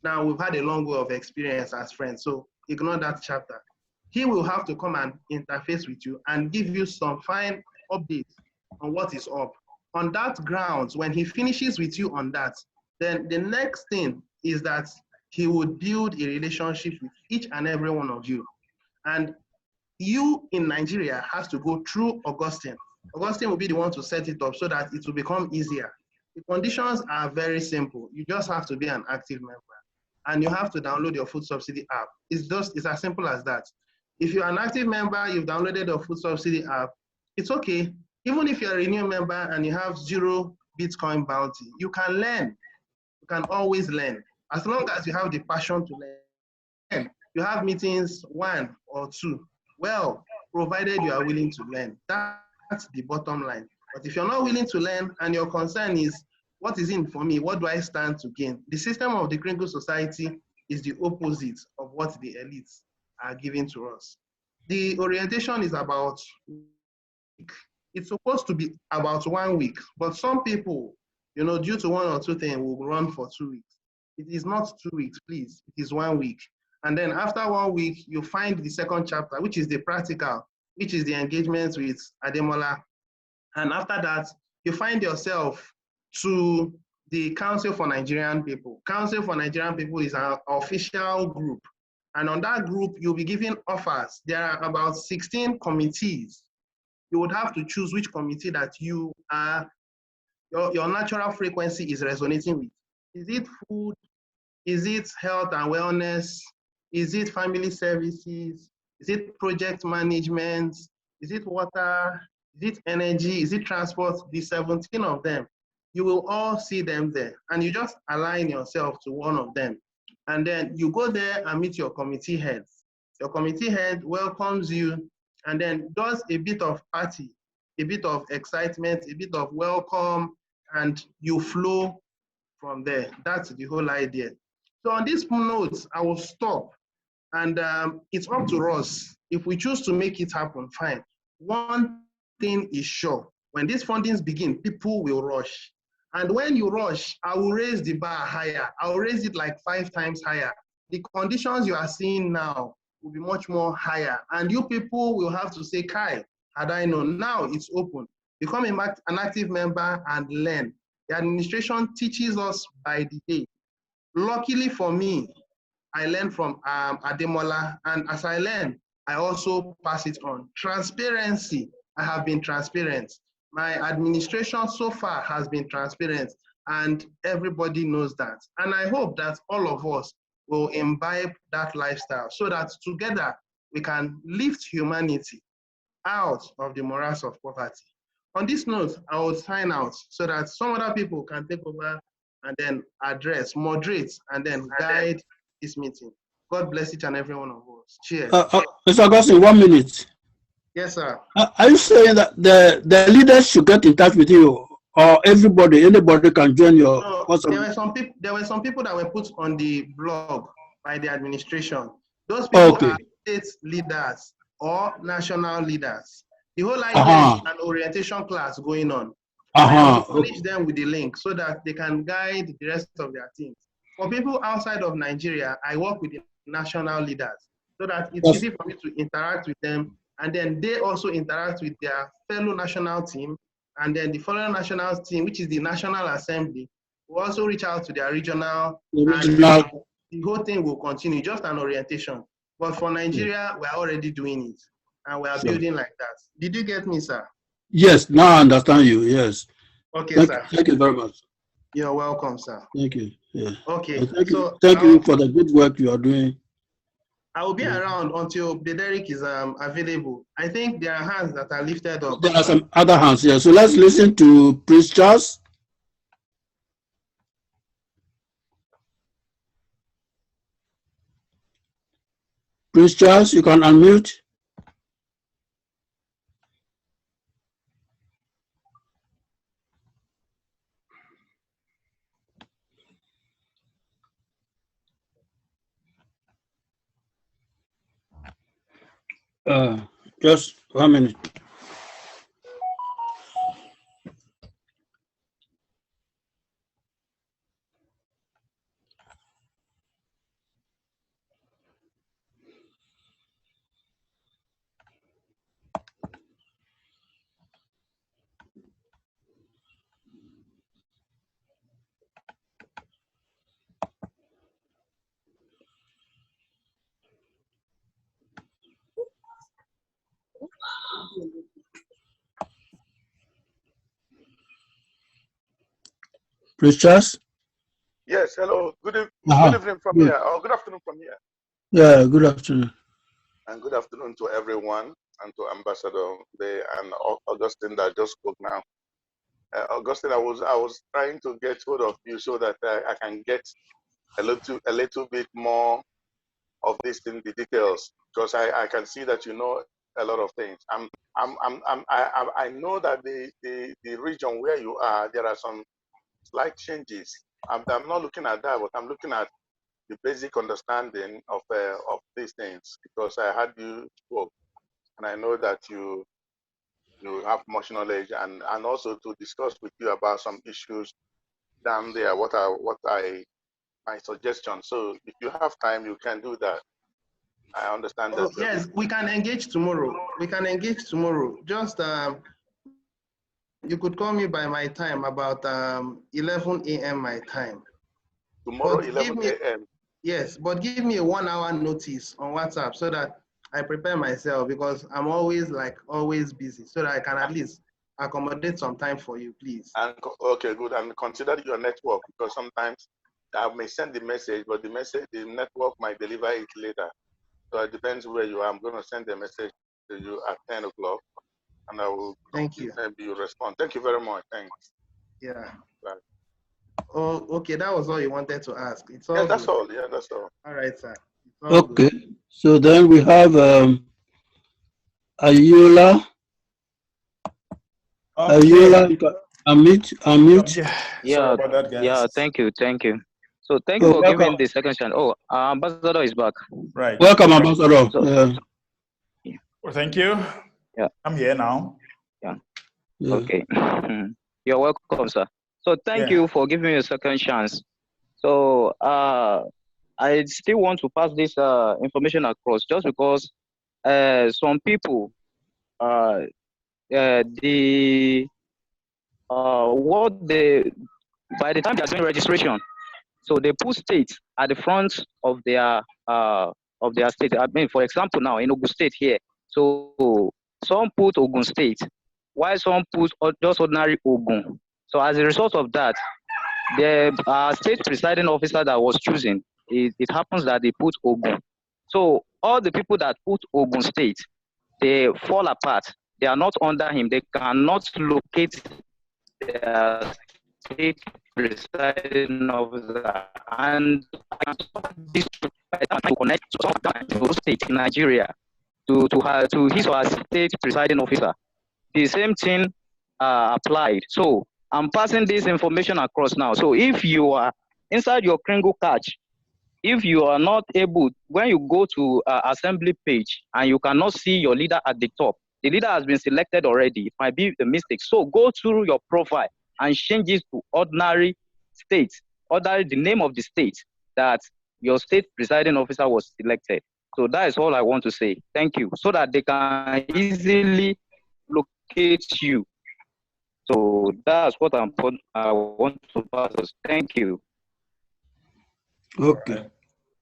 Now, we've had a long way of experience as friends, so ignore that chapter. He will have to come and interface with you and give you some fine updates on what is up. On that grounds, when he finishes with you on that, then the next thing is that he would build a relationship with each and every one of you. And you in Nigeria has to go through Augustine. Augustine will be the one to set it up so that it will become easier. The conditions are very simple. You just have to be an active member. And you have to download your food subsidy app. It's as simple as that. If you're an active member, you've downloaded your food subsidy app, it's okay. Even if you're a new member and you have 0 Bitcoin bounty, you can learn. You can always learn. As long as you have the passion to learn. You have meetings 1 or 2. Well, provided you are willing to learn. That's the bottom line. But if you're not willing to learn and your concern is, what is in for me? What do I stand to gain? The system of the Kringle Society is the opposite of what the elites are giving to us. The orientation is about, it's supposed to be about 1 week, but some people, due to 1 or 2 things, will run for 2 weeks. It is not 2 weeks, please. It is 1 week. And then after 1 week, you find the second chapter, which is the practical, which is the engagement with Ademola. And after that, you find yourself to the Council for Nigerian People. Council for Nigerian People is an official group. And on that group, you'll be given offers. There are about 16 committees. You would have to choose which committee that you are, your natural frequency is resonating with. Is it food? Is it health and wellness? Is it family services? Is it project management? Is it water? Is it energy? Is it transport? The 17 of them. You will all see them there, and you just align yourself to one of them. And then you go there and meet your committee heads. Your committee head welcomes you and then does a bit of party, a bit of excitement, a bit of welcome, and you flow from there. That's the whole idea. So on this note, I will stop. And it's up to us. If we choose to make it happen, fine. One thing is sure. When these fundings begin, people will rush. And when you rush, I will raise the bar higher. I will raise it like 5 times higher. The conditions you are seeing now will be much more higher. And you people will have to say, Kai, had I known. Now it's open. Become an active member and learn. The administration teaches us by the day. Luckily for me, I learned from Ademola, and as I learn, I also pass it on. Transparency, I have been transparent. My administration so far has been transparent, and everybody knows that. And I hope that all of us will imbibe that lifestyle so that together we can lift humanity out of the morass of poverty. On this note, I will sign out so that some other people can take over and then address, moderate, and then guide this meeting. God bless each and every one of us. Cheers. Mr. Augustine, 1 minute. Yes, sir. Are you saying that the leaders should get in touch with you, or anybody can join your? No, there were some people that were put on the blog by the administration. Those people are state leaders or national leaders. The whole idea is an orientation class going on. I will furnish them with the link so that they can guide the rest of their teams. For people outside of Nigeria, I work with the national leaders so that it's easy for me to interact with them, and then they also interact with their fellow national team, and then the fellow national team, which is the National Assembly, will also reach out to their regional. The whole thing will continue, just an orientation. But for Nigeria, we are already doing it, and we are building like that. Did you get me, sir? Yes, now I understand you, yes. Okay, sir. Thank you very much. You're welcome, sir. Thank you. Yeah. Okay. Thank you for the good work you are doing. I will be around until Bederick is available. I think there are hands that are lifted up. There are some other hands here. So let's listen to Priest Charles. Prince Charles, you can unmute. Just 1 minute. Prince Charles? Yes, hello. Good Uh-huh. evening from Good. here, or good afternoon from here. Yeah, good afternoon. And good afternoon to everyone, and to Ambassador Bay and Augustine that just spoke now. Augustine, I was trying to get hold of you so that I can get a little bit more of this in the details, because I can see that you know a lot of things. I know that the region where you are, there are some slight changes. I'm not looking at that, but I'm looking at the basic understanding of these things, because I heard you spoke, and I know that you have much knowledge, and also to discuss with you about some issues down there. My suggestion. So if you have time, you can do that. I understand that. Yes, we can engage tomorrow. We can engage tomorrow. Just you could call me by my time, about 11 a.m. my time. Tomorrow, But 11 a.m. Yes, but give me a 1 hour notice on WhatsApp so that I prepare myself, because I'm always busy, so that I can at least accommodate some time for you, please. And okay, good. And consider your network, because sometimes I may send the message, but the network might deliver it later. So it depends where you are. I'm going to send a message to you at 10 o'clock, and I will. Thank you. Maybe you respond. Thank you very much. Thanks. Yeah. Bye. Oh, okay. That was all you wanted to ask. It's all. Yeah, that's good. all. Yeah, that's all. All right, sir. Okay. Good. So then we have Ayula. Okay. Ayula, unmute. Yeah. Sorry about that, guys. Yeah, thank you. So thank you for giving the second chance. Oh, Ambassador is back. Right. Welcome, Ambassador. Well, thank you. Yeah. I'm here now. Yeah. Okay. You're welcome, sir. So thank you for giving me a second chance. So I still want to pass this information across, just because some people by the time they're doing registration, so they put state at the front of their state. I mean, for example, now in Ogun State here, so some put Ogun State, while some put just ordinary Ogun. So as a result of that, the state presiding officer that was chosen, it happens that they put Ogun. So all the people that put Ogun State, they fall apart. They are not under him. They cannot locate their state presiding officer, and this to connect to state in Nigeria to his or her state presiding officer. The same thing applied. So I'm passing this information across now. So if you are inside your Kringle catch, if you are not able, when you go to assembly page and you cannot see your leader at the top, the leader has been selected already. It might be a mistake. So go through your profile and change it to ordinary state, ordinary the name of the state that your state presiding officer was selected. So that is all I want to say. Thank you. So that they can easily locate you. So that's what I want to pass. Thank you. Okay. Right.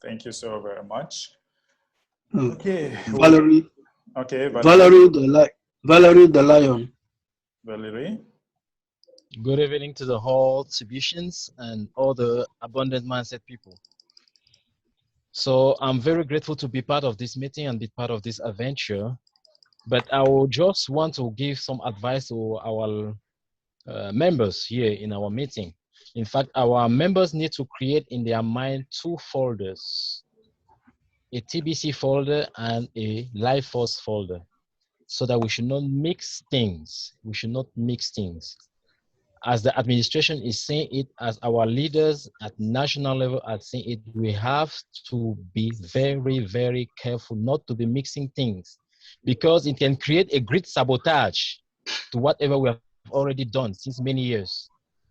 Thank you so very much. Okay. Valerie. Okay, Valerie the Lion. Valerie. Good evening to the whole Tibusians and all the abundant mindset people. So I'm very grateful to be part of this meeting and be part of this adventure. But I will just want to give some advice to our members here in our meeting. In fact, our members need to create in their mind 2 folders. a TBC folder and a Life Force folder, so that we should not mix things. We should not mix things. As the administration is saying it, as our leaders at national level are saying it, we have to be very, very careful not to be mixing things, because it can create a great sabotage to whatever we have already done since many years.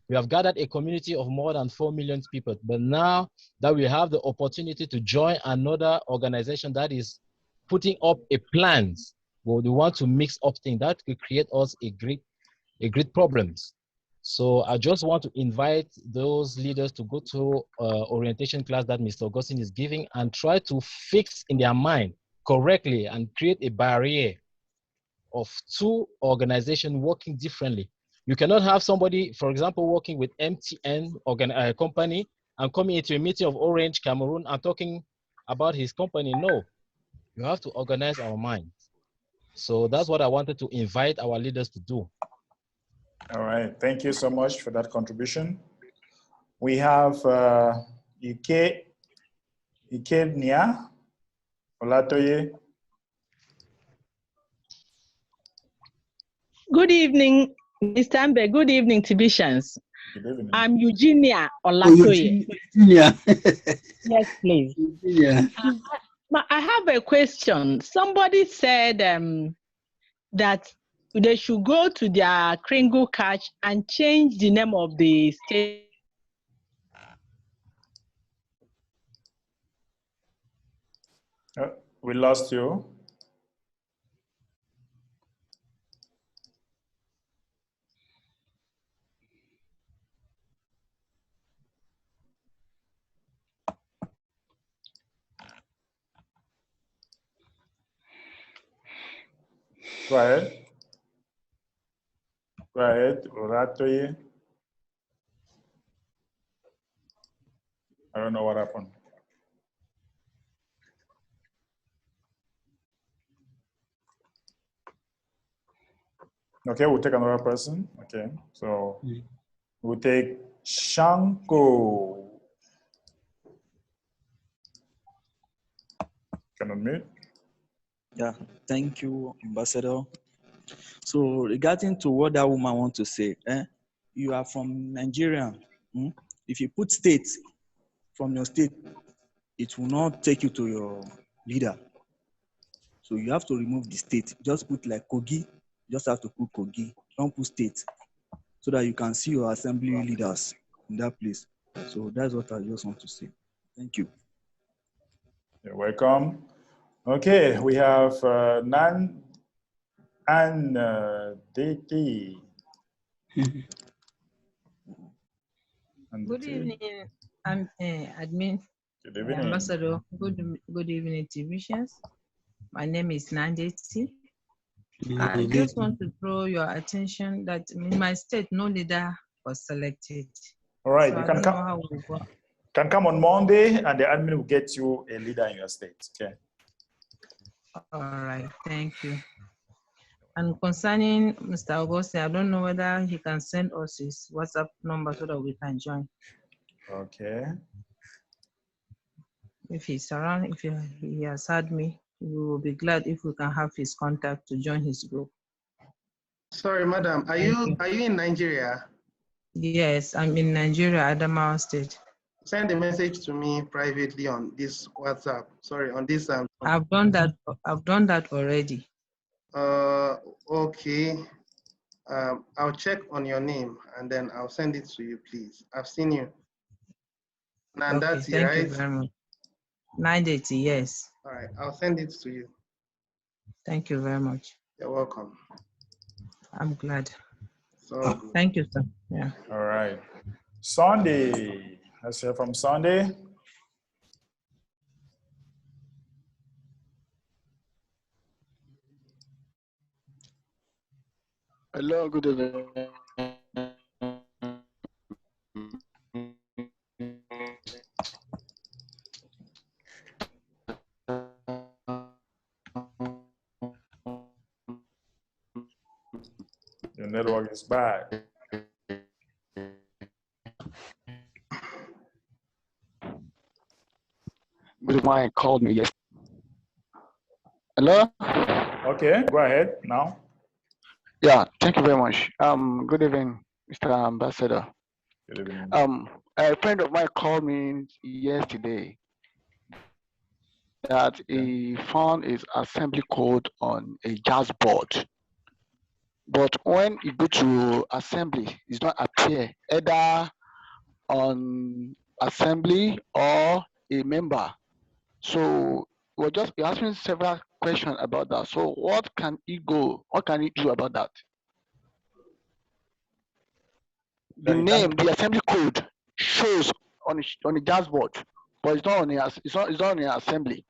We have gathered a community of more than 4 million people, but now that we have the opportunity to join another organization that is putting up a plan, well, we want to mix up things that could create us a great problems. So I just want to invite those leaders to go to orientation class that Mr. Augustine is giving and try to fix in their mind correctly and create a barrier of two organizations working differently. You cannot have somebody, for example, working with MTN company and coming into a meeting of Orange Cameroon and talking about his company. No, you have to organize our minds. So that's what I wanted to invite our leaders to do. All right, thank you so much for that contribution. We have Ike Nia Olatoye. Good evening, Mr. Ambe. Good evening, Tibicians. Good evening. I'm Eugenia Olatoye. Eugenia. Yes, please. Eugenia. I have a question. Somebody said that they should go to their Kringle catch and change the name of the state. We lost you. Go ahead. Go ahead, Olatoye. I don't know what happened. Okay, we'll take another person. Okay, so we'll take Shanko. Can unmute. Yeah, thank you, Ambassador. So regarding to what that woman wants to say, you are from Nigeria. If you put state from your state, it will not take you to your leader. So you have to remove the state. Just put like Kogi. Just have to put Kogi. Don't put state, so that you can see your assembly leaders in that place. So that's what I just want to say. Thank you. You're welcome. Okay, we have Nan and DT. Good evening, I'm admin. Good evening. Ambassador. Good evening, TVisions. My name is Nandeti. I just want to draw your attention that in my state, no leader was selected. All right, So you can come on Monday and the admin will get you a leader in your state. Okay. All right, thank you. And concerning Mr. Augustine, I don't know whether he can send us his WhatsApp number so that we can join. Okay. If he's around, if he has heard me, we will be glad if we can have his contact to join his group. Sorry, madam, are you in Nigeria? Yes, I'm in Nigeria, Adamawa State. Send a message to me privately on this WhatsApp. Sorry, on this. I've done that. I've done that already. Okay. I'll check on your name and then I'll send it to you, please. I've seen you. Nandati, okay, thank right? you very much. 980, yes. All right, I'll send it to you. Thank you very much. You're welcome. I'm glad. So thank you, sir. Yeah. All right. Sunday. Let's hear from Sunday. Hello, good evening. Your network is bad. Good one called me yesterday. Hello? Okay, go ahead now. Yeah, thank you very much. Good evening, Mr. Ambassador. Good evening. A friend of mine called me yesterday that he found his assembly code on a jazz board. But when you go to assembly, it's not appear either on assembly or a member. So he asked me several questions about that. So what can he do about that? The name, the assembly code shows on the dashboard, but it's not on the assembly.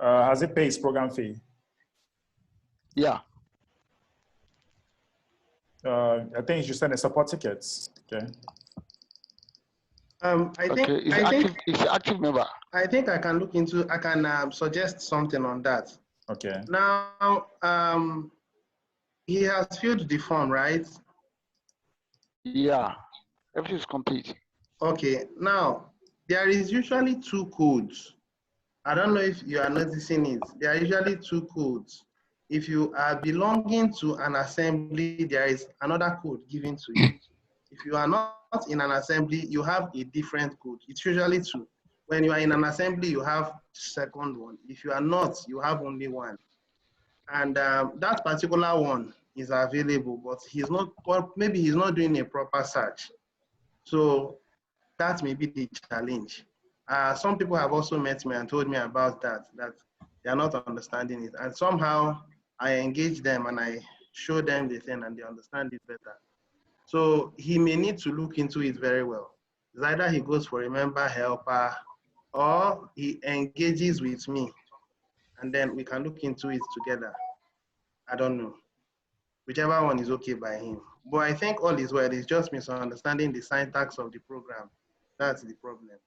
Has it paid his program fee? Yeah. I think you should send a support tickets. Okay. I think It's an active member. I think I can look into. I can suggest something on that. Okay. Now, he has filled the form, right? Yeah, everything is complete. Okay. Now, there is usually two codes. I don't know if you are noticing it. There are usually two codes. If you are belonging to an assembly, there is another code given to you. If you are not in an assembly, you have a different code. It's usually two. When you are in an assembly, you have second one. If you are not, you have only one. And that particular one is available, but he's not, well, maybe he's not doing a proper search. So that may be the challenge. Some people have also met me and told me about that they are not understanding it. And somehow I engage them and I show them the thing and they understand it better. So he may need to look into it very well. It's either he goes for a member helper or he engages with me and then we can look into it together. I don't know. Whichever one is okay by him. But I think all is well. It's just misunderstanding the syntax of the program. That's the problem.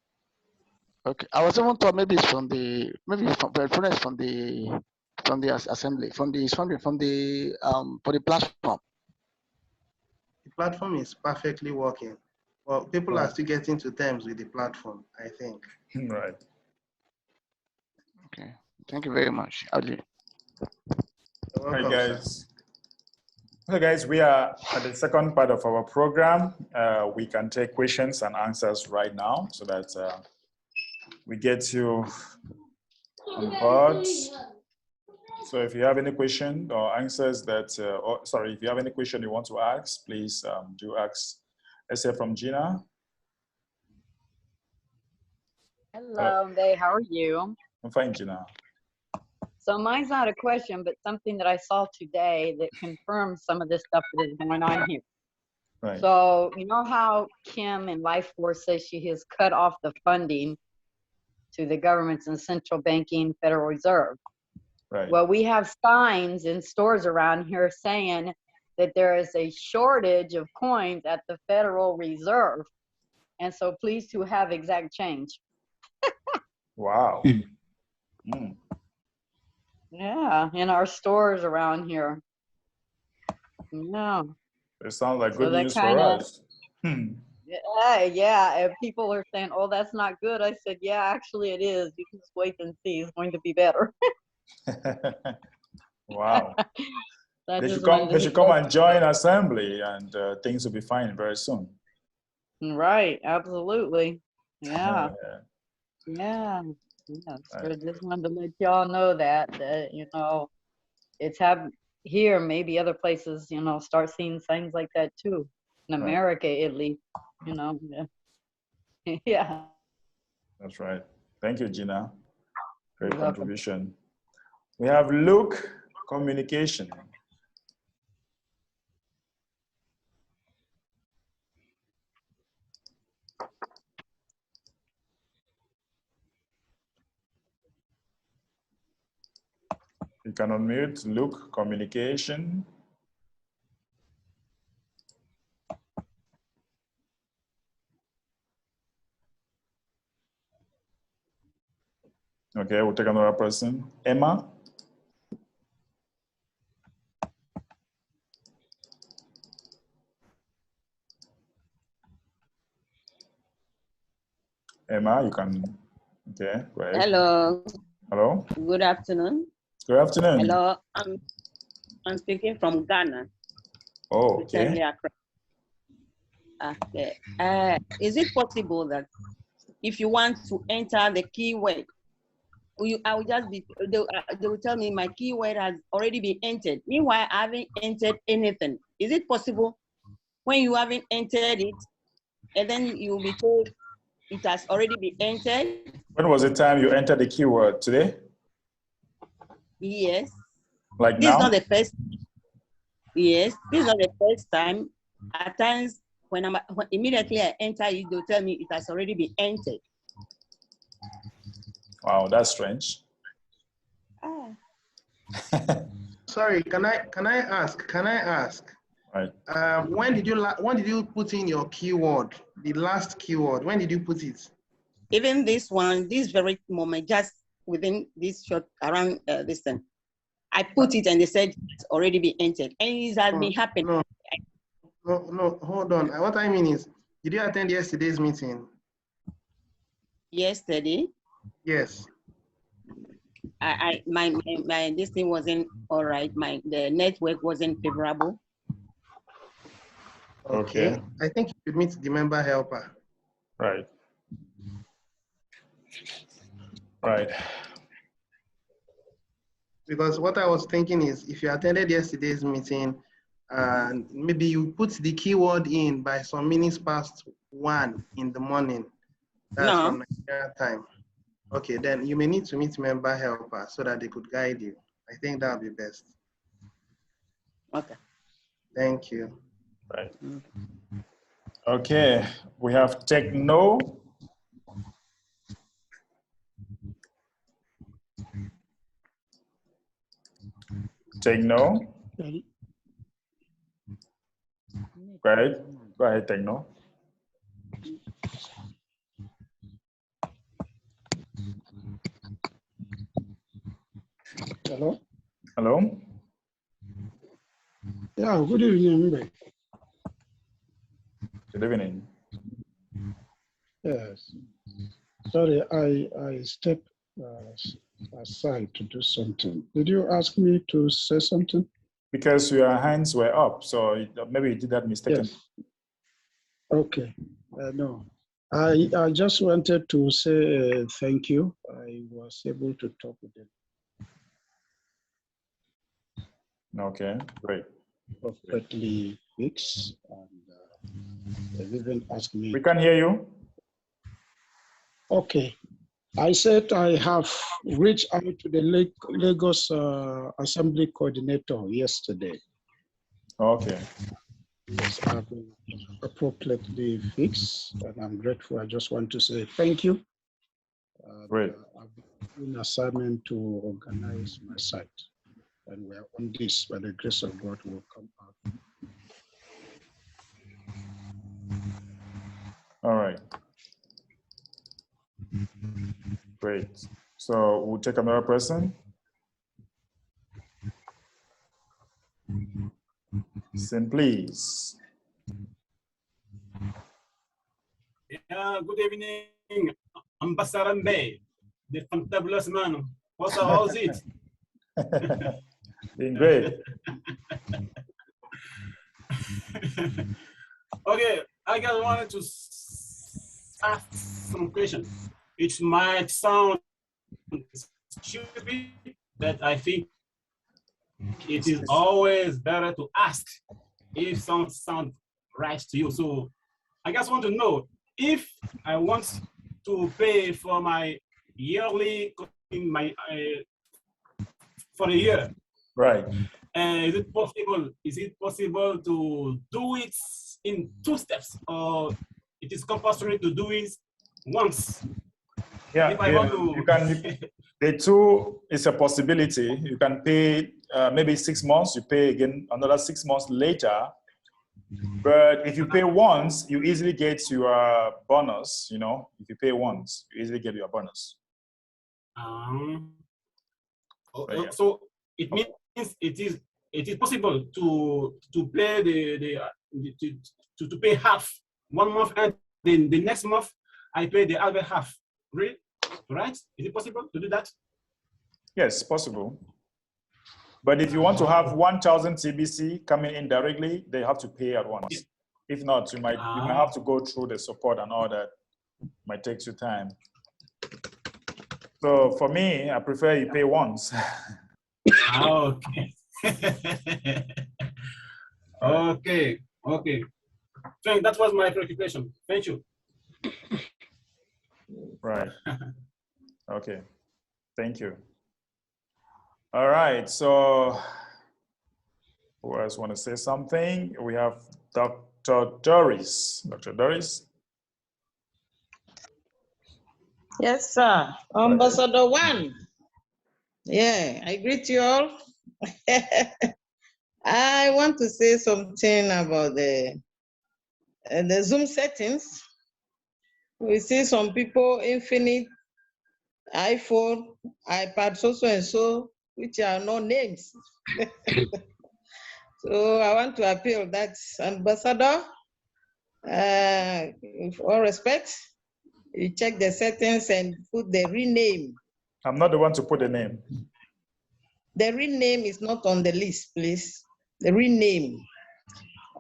Okay. I was even thought maybe it's from the assembly, for the platform. The platform is perfectly working. Well, people are still getting to terms with the platform, I think. Right. Okay. Thank you very much. You're welcome, Hi guys. Okay, guys, we are at the second part of our program. We can take questions and answers right now so that we get you on board. So if you have any question or answers that, if you have any question you want to ask, please do ask. Let's hear from Gina. Hello, how are you? I'm fine, Gina. So mine's not a question, but something that I saw today that confirms some of this stuff that is going on here. Right. So you know how Kim in Life Force says she has cut off the funding to the governments and central banking, Federal Reserve. Right. Well, we have signs in stores around here saying that there is a shortage of coins at the Federal Reserve. And so please to have exact change. Wow. Mm. Yeah, in our stores around here. Yeah. It sounds like good news kinda, for us. Yeah, and people are saying, oh, that's not good. I said, yeah, actually it is. You can just wait and see. It's going to be better. Wow. They should come and join assembly and things will be fine very soon. Right, absolutely. Yeah. Yeah. So I just wanted to let y'all know that, you know, it's here, maybe other places, you know, start seeing things like that too. In America, at least, you know. Yeah. That's right. Thank you, Gina. Great contribution. We have Luke, communication. You can unmute, Luke, communication. Okay, we'll take another person. Emma. Emma, you can, okay, go ahead. Hello. Hello. Good afternoon. Good afternoon. Hello, I'm speaking from Ghana. Oh, okay. Okay. Is it possible that if you want to enter the keyword, I will just be, they will tell me my keyword has already been entered. Meanwhile, I haven't entered anything. Is it possible when you haven't entered it, and then you'll be told it has already been entered? When was the time you entered the keyword? Today? Yes. Like this now? Is not the first. Yes, this is not the first time. At times, when immediately I enter it, they'll tell me it has already been entered. Wow, that's strange. Sorry, can I ask? Right. When did you put in your keyword? The last keyword. When did you put it? Even this one, this very moment, just within this short around this thing, I put it and they said it's already been entered, and it has been happening. No, hold on. What I mean is, did you attend yesterday's meeting? Yesterday? Yes. My this thing wasn't all right. The network wasn't favorable. Okay. I think you should meet the member helper. Right. Right. Because what I was thinking is, if you attended yesterday's meeting, and maybe you put the keyword in by some minutes past 1 in the morning. That's from Nigeria time. Okay, then you may need to meet member helper so that they could guide you. I think that would be best. Okay. Thank you. Right. Okay, we have Techno. Techno. Right. Go ahead, Techno. Hello? Hello? Yeah, good evening. Good evening. Yes. Sorry, I stepped aside to do something. Did you ask me to say something? Because your hands were up, so maybe you did that mistakenly. Yes. Okay. No. I just wanted to say thank you. I was able to talk with them. Okay, great. Perfectly fixed, and they even asked me. We can hear you. Okay. I said I have reached out to the Lagos Assembly Coordinator yesterday. Okay. Yes, I've been appropriately fixed, and I'm grateful. I just want to say thank you. Great. I've been an assignment to organize my site, and we're on this. By the grace of God, will come out. All right. Great. So we'll take another person. Listen, please. Yeah, good evening, Ambassador Mbe, the fantabulous man. How's it? Doing great. Okay, I just wanted to ask some questions. It might sound stupid, but I think it is always better to ask if something sounds right to you. So I just want to know if I want to pay for my yearly for a year. Right. Is it possible? Is it possible to do it in 2 steps, or it is compulsory to do it once? Yeah, if I want to... you can. The 2 is a possibility. You can pay maybe 6 months. You pay again another 6 months later. But if you pay once, you easily get your bonus. You know, if you pay once, you easily get your bonus. So it means it is possible to pay to pay half 1 month, and then the next month I pay the other half. Right? Is it possible to do that? Yes, possible. But if you want to have 1,000 TBC coming in directly, they have to pay at once. If not, you might have to go through the support and all that. Might take you time. So for me, I prefer you pay once. Okay. Okay. Okay. Frank, that was my preoccupation. Thank you. Right. Okay. Thank you. All right. So who else want to say something? We have Dr. Doris. Dr. Doris. Yes, sir. Ambassador One. Yeah, I greet you all. I want to say something about the Zoom settings. We see some people, Infinite, iPhone, iPad, so and so, which are no names. So I want to appeal that Ambassador, with all respect, you check the settings and put the rename. I'm not the one to put the name. The rename is not on the list, please. The rename.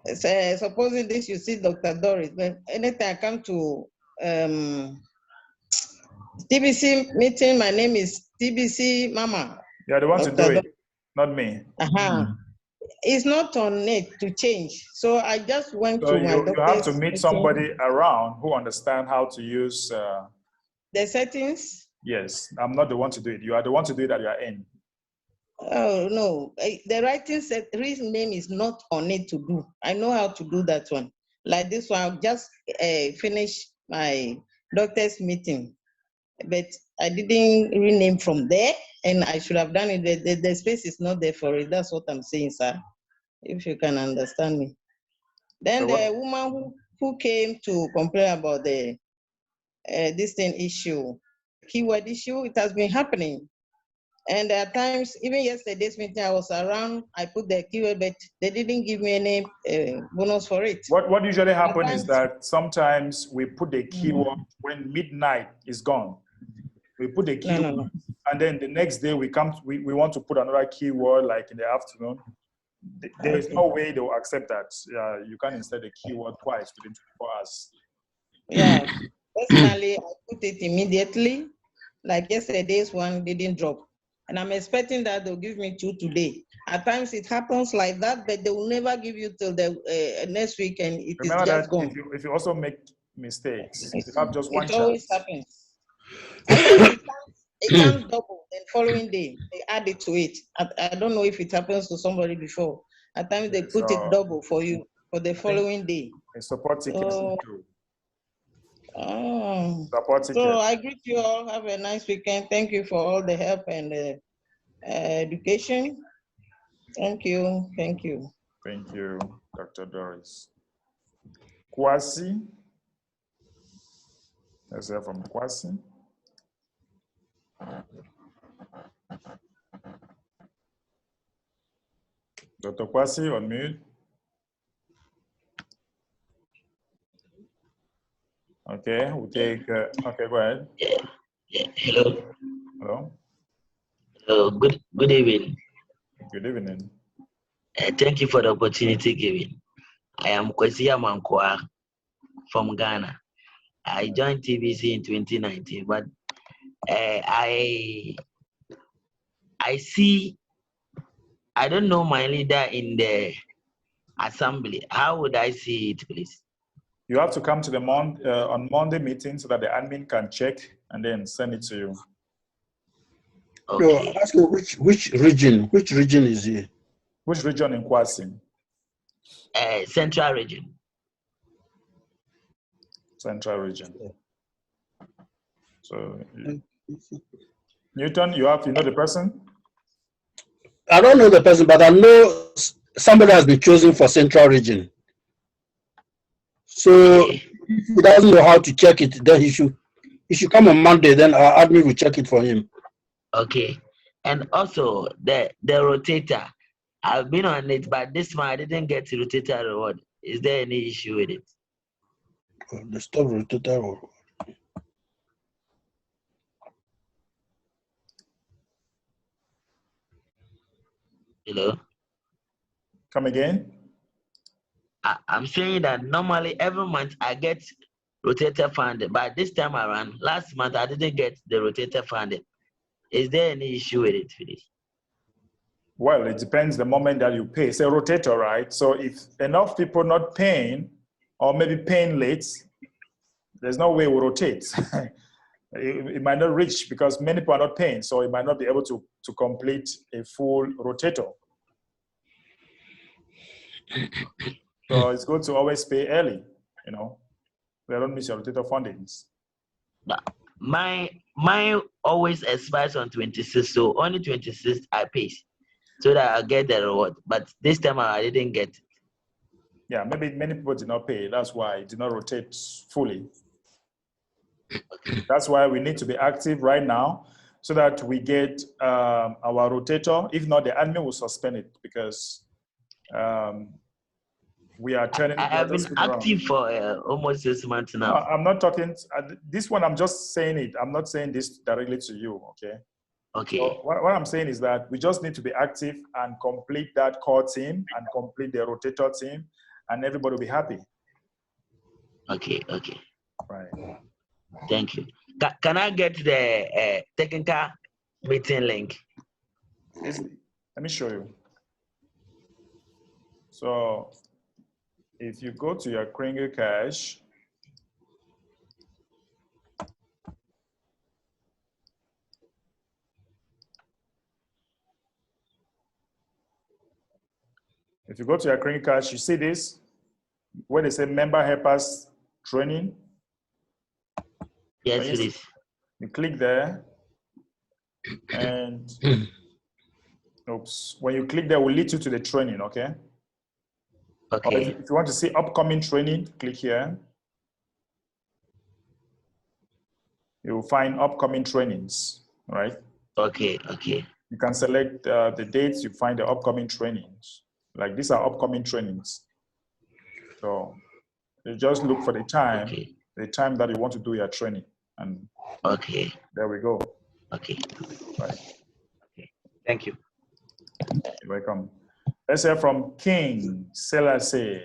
Supposing this, you see Dr. Doris, but anytime I come to TBC meeting, my name is TBC Mama. You are the one to do it, not me. It's not on it to change. So I just went So to my you have to doctor's meet somebody around who understand how to use the settings. Yes, I'm not the one to do it. You are the one to do it at your end. Oh no, the writing set reason name is not on it to do. I know how to do that one. Like this one, I'll just finish my doctor's meeting, but I didn't rename from there, and I should have done it. The space is not there for it. That's what I'm saying, sir. If you can understand me. Then the woman who came to complain about the this thing issue, keyword issue, it has been happening. And at times, even yesterday's meeting, I was around, I put the keyword, but they didn't give me any bonus for it. What usually happens is that sometimes we put the keyword when midnight is gone. We put the keyword, and then the next day we want to put another keyword like in the afternoon. There is no way they will accept that. You can't insert the keyword twice within 24 hours. Yeah, personally, I put it immediately. Like yesterday's one didn't drop. And I'm expecting that they'll give me 2 today. At times it happens like that, but they will never give you till the next week, and it Remember is just that gone. if you also make mistakes, you have just one It chance. always happens. At times it comes double the following day. They add it to it. I don't know if it happens to somebody before. At times they put it double for you for the following day. A support ticket. So I greet you all. Have a nice weekend. Thank you for all the help and education. Thank you. Thank you. Thank you, Dr. Doris. Kwasi. Let's hear from Kwasi. Dr. Kwasi, on mute. Okay, we'll take, okay, go ahead. Hello. Hello. Good evening. Good evening. Thank you for the opportunity given. I am Kwesi Amankwa from Ghana. I joined TBC in 2019, but I see, I don't know my leader in the assembly. How would I see it, please? You have to come to the on Monday meeting so that the admin can check and then send it to you. Okay. So ask you which region is he? Which region in Kwasi? Central region. Central region. So Newton, you know the person? I don't know the person, but I know somebody has been chosen for Central region. So if he doesn't know how to check it, then he should come on Monday, then our admin will check it for him. Okay. And also the rotator. I've been on it, but this one I didn't get the rotator reward. Is there any issue with it? The stop rotator reward. Hello? Come again? I'm saying that normally every month I get rotator funded, but this time around, last month I didn't get the rotator funded. Is there any issue with it, please? Well, it depends the moment that you pay. It's a rotator, right? So if enough people not paying, or maybe paying late, there's no way we rotate. it might not reach because many people are not paying, so it might not be able to complete a full rotator. So it's good to always pay early, you know. We don't miss your rotator fundings. Mine always expires on 26th, so only 26th I pay so that I get the reward. But this time I didn't get it. Yeah, maybe many people did not pay. That's why it did not rotate fully. That's why we need to be active right now so that we get our rotator. If not, the admin will suspend it because we are turning. I have been active for almost 6 months now. No, I'm not talking. This one, I'm just saying it. I'm not saying this directly to you, okay? Okay. So what I'm saying is that we just need to be active and complete that core team and complete the rotator team, and everybody will be happy. Okay, okay. Right. Thank you. Can I get the technical meeting link? Let me show you. So if you go to your Kringle cache, if you go to your Kringle cache, you see this where they say member helpers training. Yes, it is. You click there, and oops, when you click there, it will lead you to the training, okay? Okay. Or if you want to see upcoming training, click here. You will find upcoming trainings, right? Okay, okay. You can select the dates, you find the upcoming trainings. Like these are upcoming trainings. So you just look for the time that you want to do your training. And okay, there we go. Okay. Right. Okay. Thank you. You're welcome. Let's hear from King Selassie.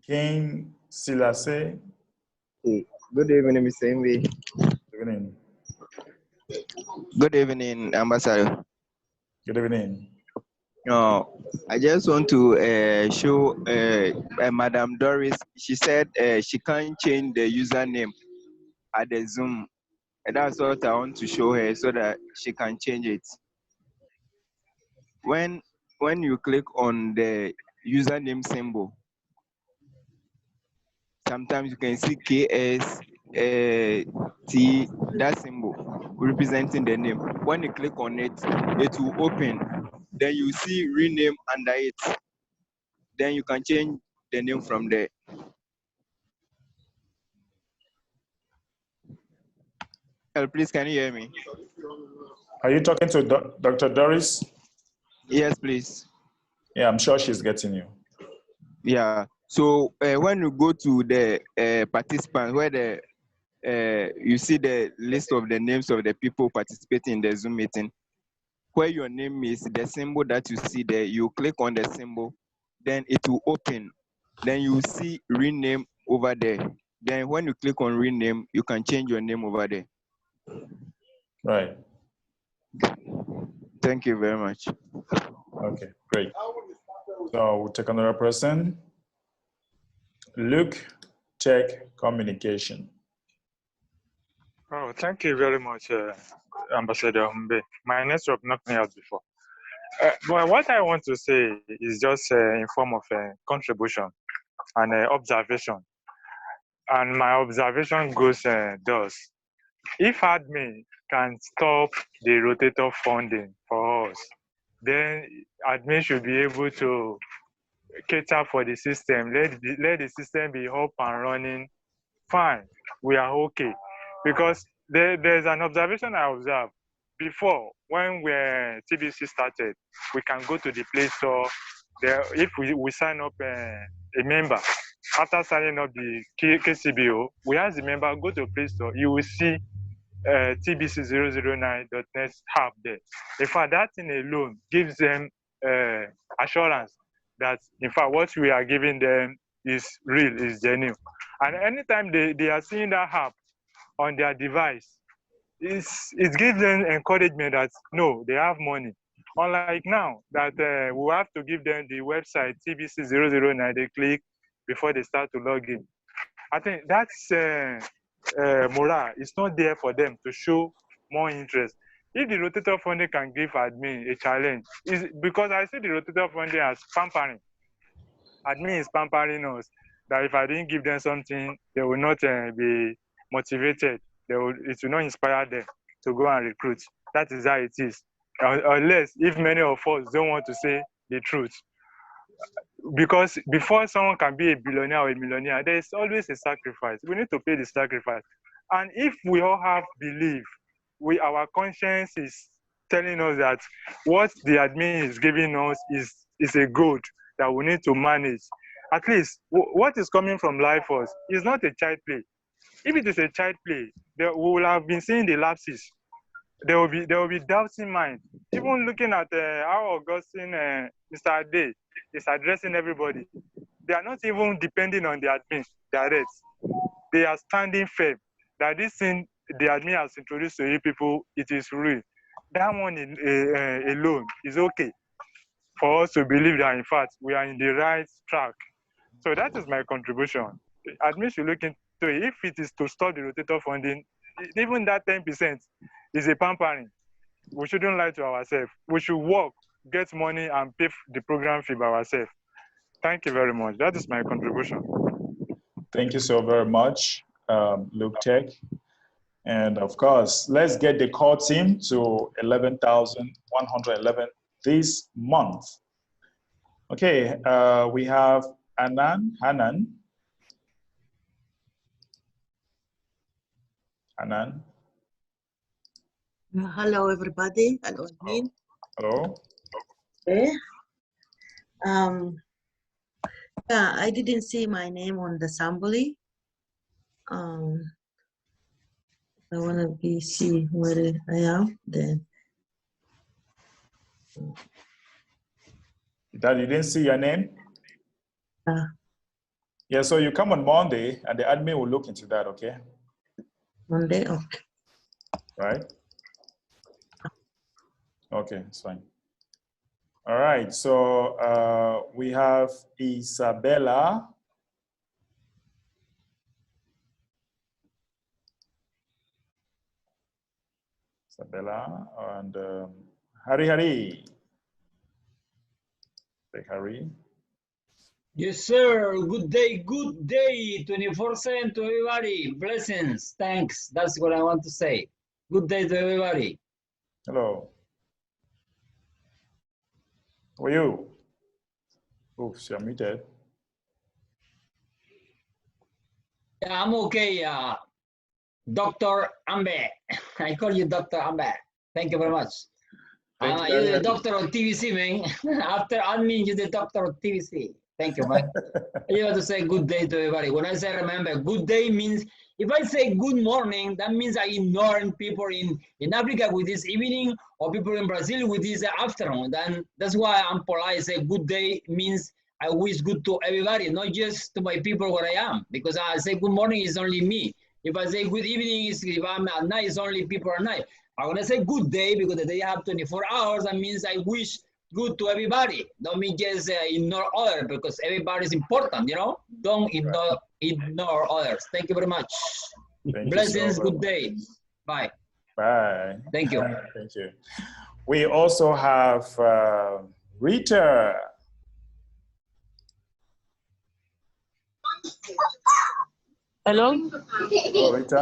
King Selassie. Hey, good evening, Mr. MV. Good evening. Good evening, Ambassador. Good evening. I just want to show Madam Doris. She said she can't change the username at the Zoom. And that's what I want to show her so that she can change it. When you click on the username symbol, sometimes you can see KS T, that symbol representing the name. When you click on it, it will open. Then you see rename under it. Then you can change the name from there. Please, can you hear me? Are you talking to Dr. Doris? Yes, please. Yeah, I'm sure she's getting you. Yeah. So when you go to the participants, where the you see the list of the names of the people participating in the Zoom meeting, where your name is, the symbol that you see there, you click on the symbol, then it will open. Then you see rename over there. Then when you click on rename, you can change your name over there. Right. Thank you very much. Okay, great. So we'll take another person. Luke, Tech Communication. Oh, thank you very much, Ambassador Humbe. My network knocked me out before. But what I want to say is just in form of a contribution and observation. And my observation goes thus. If admin can stop the rotator funding for us, then admin should be able to cater for the system. Let the system be up and running. Fine, we are okay. Because there's an observation I observed. Before, when TBC started, we can go to the Play Store. There, if we sign up a member, after signing up the KCBO, we ask the member, go to Play Store, you will see TBC009.net app there. In fact, that thing alone gives them assurance that, in fact, what we are giving them is real, is genuine. And anytime they are seeing that app on their device, it gives them encouragement that, no, they have money. Unlike now, that we have to give them the website, TBC009, they click before they start to log in. I think that's morale. It's not there for them to show more interest. If the rotator funding can give admin a challenge, is because I see the rotator funding as pampering. Admin is pampering us, that if I didn't give them something, they will not be motivated. It will not inspire them to go and recruit. That is how it is. Unless if many of us don't want to say the truth. Because before someone can be a billionaire or a millionaire, there is always a sacrifice. We need to pay the sacrifice. And if we all have belief, our conscience is telling us that what the admin is giving us is a good that we need to manage. At least what is coming from Life Force is not a child play. If it is a child play, we will have been seeing the lapses. There will be doubts in mind. Even looking at how Augustine, Mr. Ade, is addressing everybody. They are not even depending on the admin direct. They are standing firm that this thing the admin has introduced to you people, it is real. That one alone is okay for us to believe that, in fact, we are in the right track. So that is my contribution. Admin should look into it. If it is to stop the rotator funding, even that 10% is a pampering. We shouldn't lie to ourselves. We should work, get money, and pay the program fee by ourselves. Thank you very much. That is my contribution. Thank you so very much, Luke Tech. And of course, let's get the core team to 11,111 this month. Okay, we have Hanan. Hello, everybody. Hello, Admin. Hello. Okay. Yeah, I didn't see my name on the assembly. I want to see where I am then. That you didn't see your name? Yeah, so you come on Monday and the admin will look into that, okay? Monday, okay. Right? Okay, it's fine. All right, so we have Isabella. And Hari. Say Hari. Yes, sir. Good day, 24/7 to everybody. Blessings, thanks. That's what I want to say. Good day to everybody. Hello. How are you? Oh, you're muted. Yeah, I'm okay, Dr. Ambe. I call you Dr. Ambe. Thank you very much. You're the doctor of TBC, man. After admin, you're the doctor of TBC. Thank you, man. I just want to say good day to everybody. When I say remember, good day means, if I say good morning, that means I ignore people in Africa with this evening, or people in Brazil with this afternoon. Then that's why I'm polite. I say good day means I wish good to everybody, not just to my people where I am. Because I say good morning is only me. If I say good evening, if I'm at night, it's only people at night. I'm gonna say good day because the day have 24 hours. That means I wish good to everybody. Don't mean just ignore others, because everybody is important, you know? Don't ignore others. Thank you very much. Blessings, good day. Bye. Bye. Thank you. Thank you. We also have Rita. Hello. Hello, Rita.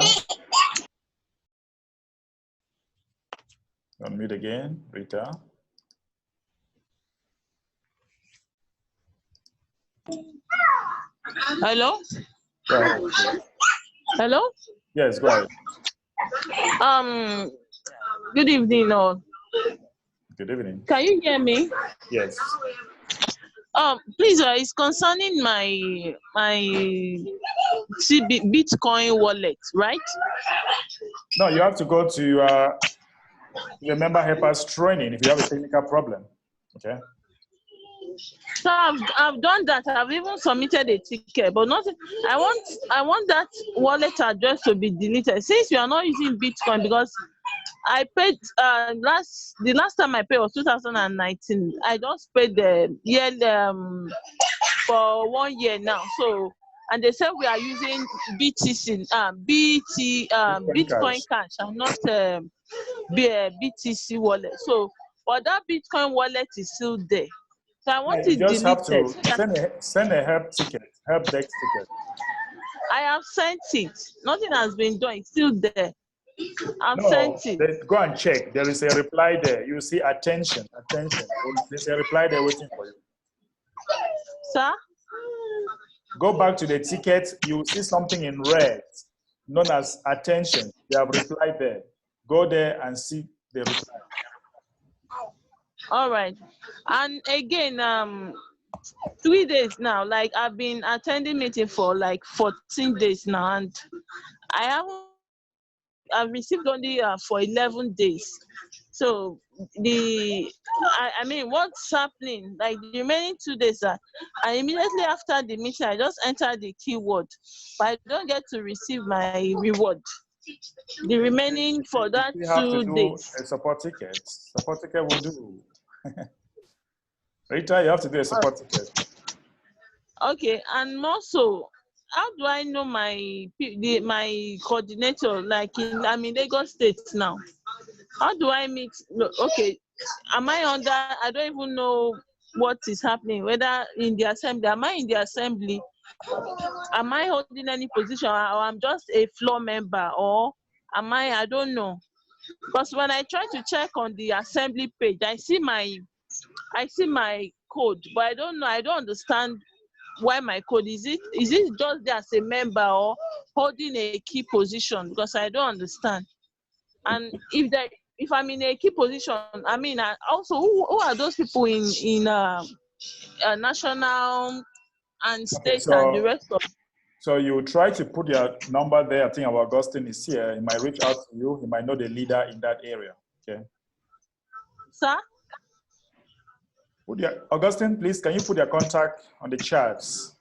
Unmute again, Rita. Hello. Go ahead. Hello. Yes, go ahead. Good evening, all. Good evening. Can you hear me? Yes. Please, it's concerning my Bitcoin wallet, right? No, you have to go to the member helpers training if you have a technical problem. Okay. So I've done that. I've even submitted a ticket, but nothing. I want that wallet address to be deleted since we are not using Bitcoin, because I paid the last time I paid was 2019. I just paid the year for 1 year now. So, and they said we are using BTC, Bitcoin Cash, and not BTC wallet. So, but that Bitcoin wallet is still there. So I want You it just have deleted. to send a help desk ticket. I have sent it. Nothing has been done. It's still there. I've No, sent it. go and check. There is a reply there. You see attention. There's a reply there waiting for you. Sir? Go back to the ticket. You will see something in red known as attention. They have replied there. Go there and see the reply. All right. And again, 3 days now, like I've been attending meeting for like 14 days now, and I've received only for 11 days. So I mean, what's happening? Like the remaining 2 days, and immediately after the meeting, I just enter the keyword, but I don't get to receive my reward. The remaining for that You have to 2 do days. a support ticket. Support ticket will do. Rita, you have to do a support ticket. Okay, and also, how do I know my coordinator? Like I'm in Lagos State now. How do I meet? Okay, am I under? I don't even know what is happening. Whether in the assembly, am I in the assembly? Am I holding any position, or I'm just a floor member, or am I? I don't know. Because when I try to check on the assembly page, I see my code, but I don't know. I don't understand why my code is it just there as a member or holding a key position, because I don't understand. And if I'm in a key position, I mean, also who are those people in national and state and the rest of? So you try to put your number there. I think our Augustine is here. He might reach out to you. He might know the leader in that area. Okay. Sir? Augustine, please, can you put your contact on the charts?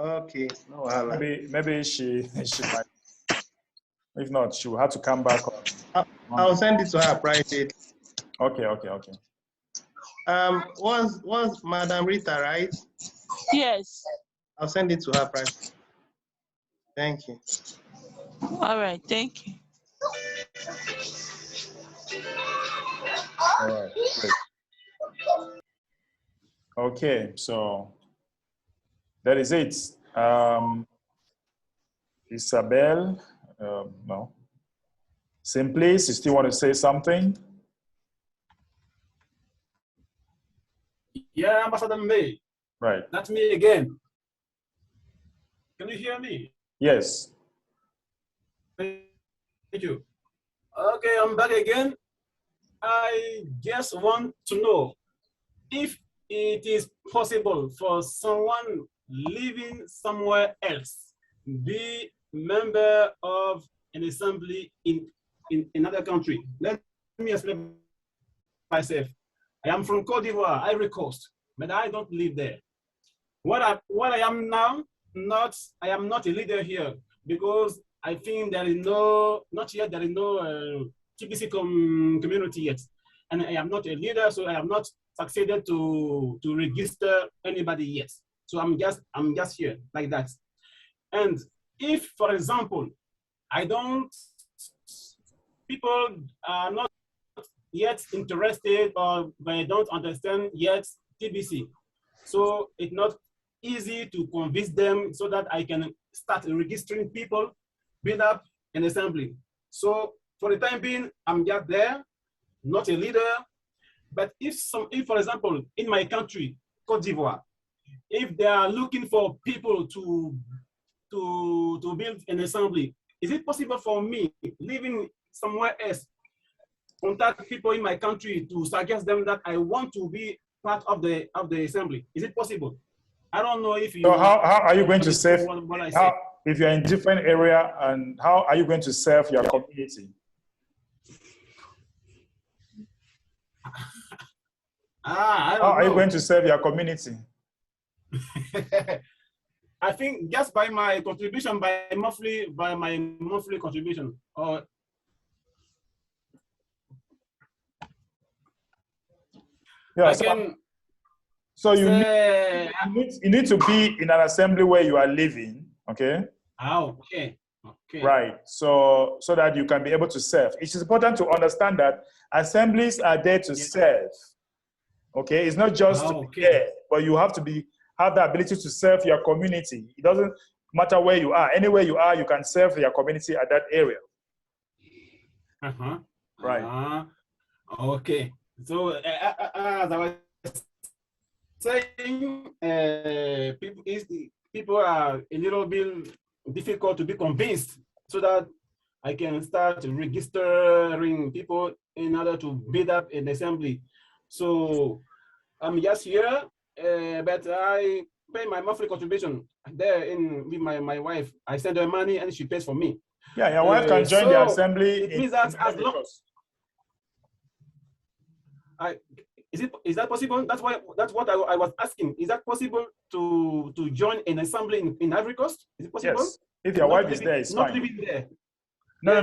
Okay. No, maybe she might. If not, she will have to come back on. I'll send it to her private. Okay. Once Madam Rita, right? Yes. I'll send it to her private. Thank you. All right, thank you. All right, great. Okay, so that is it. Isabel, no. Simplice, you still want to say something? Yeah, Ambassador May. Right. That's me again. Can you hear me? Yes. Thank you. Okay, I'm back again. I just want to know if it is possible for someone living somewhere else be member of an assembly in another country. Let me explain myself. I am from Cote d'Ivoire, Ivory Coast, but I don't live there. What I am now, I am not a leader here because I think there is no TBC community yet. And I am not a leader, so I have not succeeded to register anybody yet. So I'm just here like that. And if, for example, people are not yet interested or they don't understand yet TBC. So it's not easy to convince them so that I can start registering people, build up an assembly. So for the time being, I'm just there, not a leader. But if for example, in my country, Cote d'Ivoire, if they are looking for people to build an assembly, is it possible for me living somewhere else contact people in my country to suggest them that I want to be part of the assembly? Is it possible? I don't know if you. So how are you going to serve? What I said? If you're in different area, and how are you going to serve your community? I don't how are know. you going to serve your community? I think just by my contribution, by my monthly contribution, or yeah, so you need to be in an assembly where you are living, okay? Okay. Okay. Right. So that you can be able to serve. It is important to understand that assemblies are there to serve. Okay, it's not just to be there, but you have to have the ability to serve your community. It doesn't matter where you are. Anywhere you are, you can serve your community at that area. Right. Okay. So as I was saying, people are a little bit difficult to be convinced, so that I can start registering people in order to build up an assembly. So I'm just here, but I pay my monthly contribution there with my wife. I send her money and she pays for me. Yeah, your wife can join the assembly. It means that as long is that possible? That's what I was asking. Is that possible to join an assembly in Ivory Coast? Is it possible? Yes. If your wife is there, it's not fine. living there. No.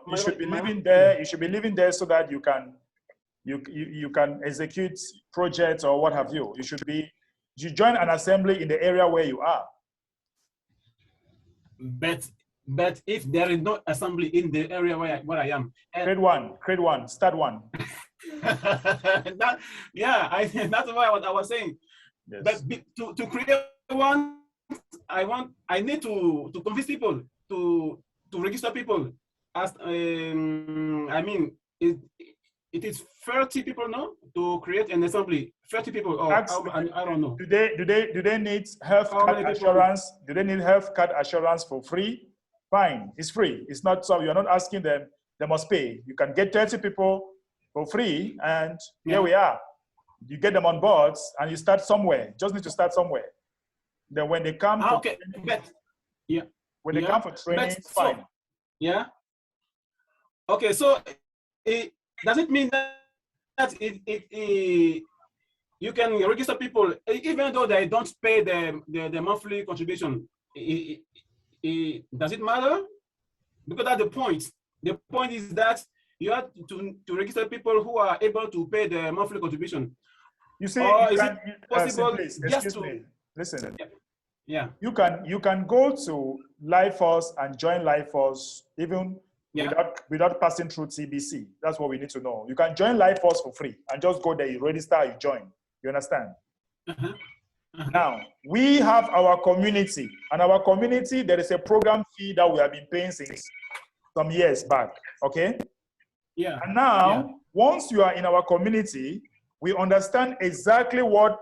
You should be living there. You should be living there so that you can execute projects or what have you. You join an assembly in the area where you are. But if there is no assembly in the area where I am, create one, start one. That's what I was saying. Yes. But to create one, I need to convince people to register people. As I mean, it is 30 people now to create an assembly. 30 people. I don't know. Do they need health card assurance? Do they need health card assurance for free? Fine, it's free. It's not so you're not asking them. They must pay. You can get 30 people for free, and here we are. You get them on board, and you start somewhere. Just need to start somewhere. Then when they come for training, when they come for training, fine. Okay, so does it mean that you can register people even though they don't pay the monthly contribution? Does it matter? Because that's the point. The point is that you have to register people who are able to pay the monthly contribution. You see, is it possible please, just me. Listen. Yeah. You can go to Life Force and join Life Force even without passing through TBC. That's what we need to know. You can join Life Force for free and just go there, you register, you join. You understand? Now, we have our community, and our community, there is a program fee that we have been paying since some years back, okay? Yeah. And now, once you are in our community, we understand exactly what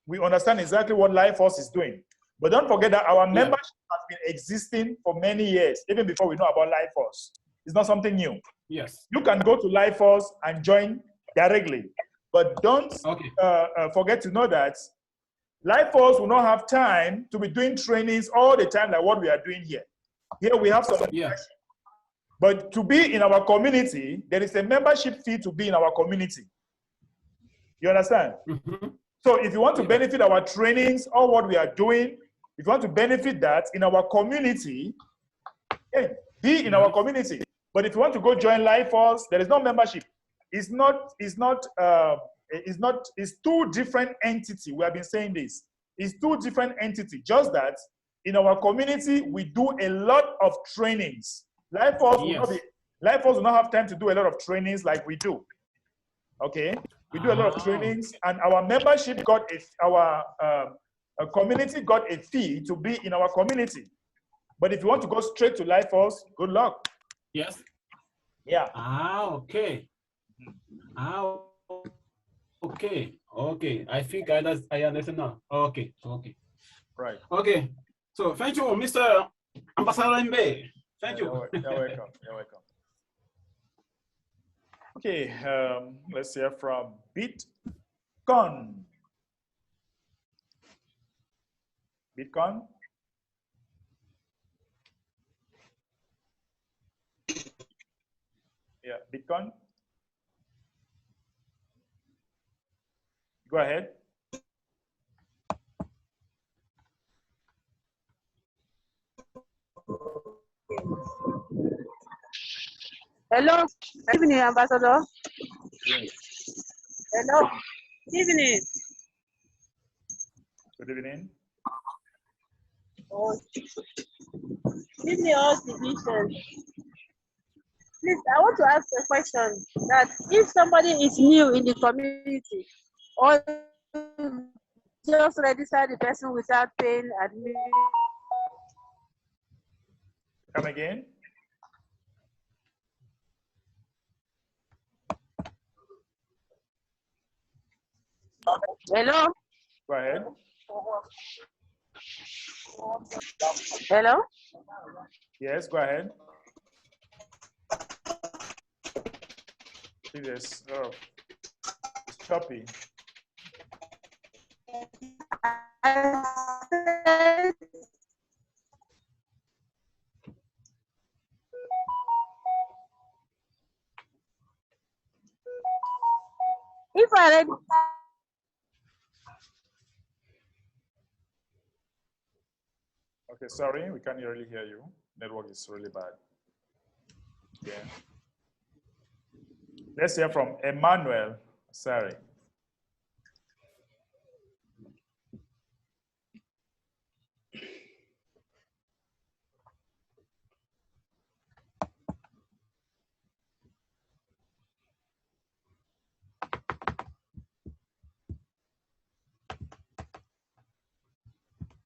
Life Force is doing. But don't forget that our membership has been existing for many years, even before we know about Life Force. It's not something new. Yes. You can go to Life Force and join directly, but don't forget to know that Life Force will not have time to be doing trainings all the time like what we are doing here. Here we have some. Yes. But to be in our community, there is a membership fee to be in our community. You understand? Mm-hmm. So if you want to benefit our trainings or what we are doing, if you want to benefit that in our community, be in our community. But if you want to go join Life Force, there is no membership. It's two different entities. We have been saying this. It's two different entities. Just that in our community, we do a lot of trainings. Life Force will not have time to do a lot of trainings like we do. Okay? We do a lot of trainings, and our membership our community got a fee to be in our community. But if you want to go straight to Life Force, good luck. Yes. Yeah. Okay. Okay. I think I understand now. Okay. Right. Okay. So thank you, Mr. Ambassador Mbe. Thank you. You're welcome. You're welcome. Okay, let's hear from Bitcoin. Bitcoin? Yeah, Bitcoin. Go ahead. Hello, good evening, Ambassador. Hello, good evening. Good evening. Oh, good evening, all divisions. Please, I want to ask a question that if somebody is new in the community or just register the person without paying admission. Come again. Hello? Go ahead. Hello? Yes, go ahead. Yes, copy. If I read. Okay, sorry, we can't really hear you. Network is really bad. Yeah. Let's hear from Emmanuel. Sorry.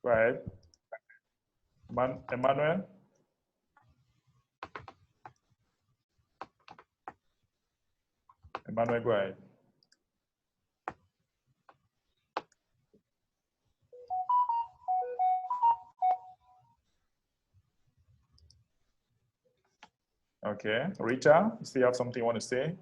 Go ahead. Emmanuel? Emmanuel, go ahead. Okay. Rita, you still have something you want to say?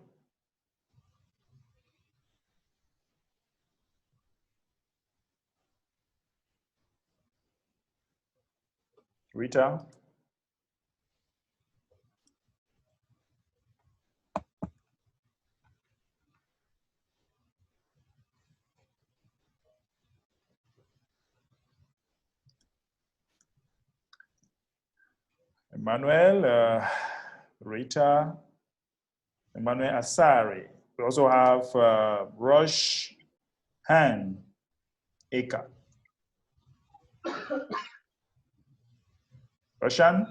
Rita? Emmanuel, Rita, Emmanuel Asari. We also have Rush Han Eka. Roshan?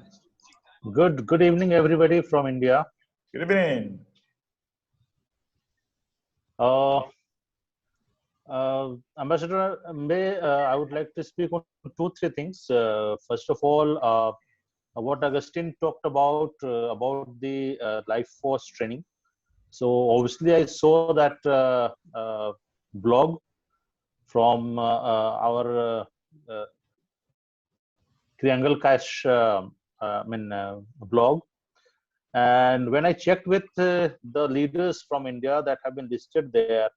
Good evening, everybody from India. Good evening. Ambassador Mbe, I would like to speak on 2-3 things. First of all, what Augustine talked about the life force training. So obviously, I saw that blog from our Triangle Cash blog. And when I checked with the leaders from India that have been listed there,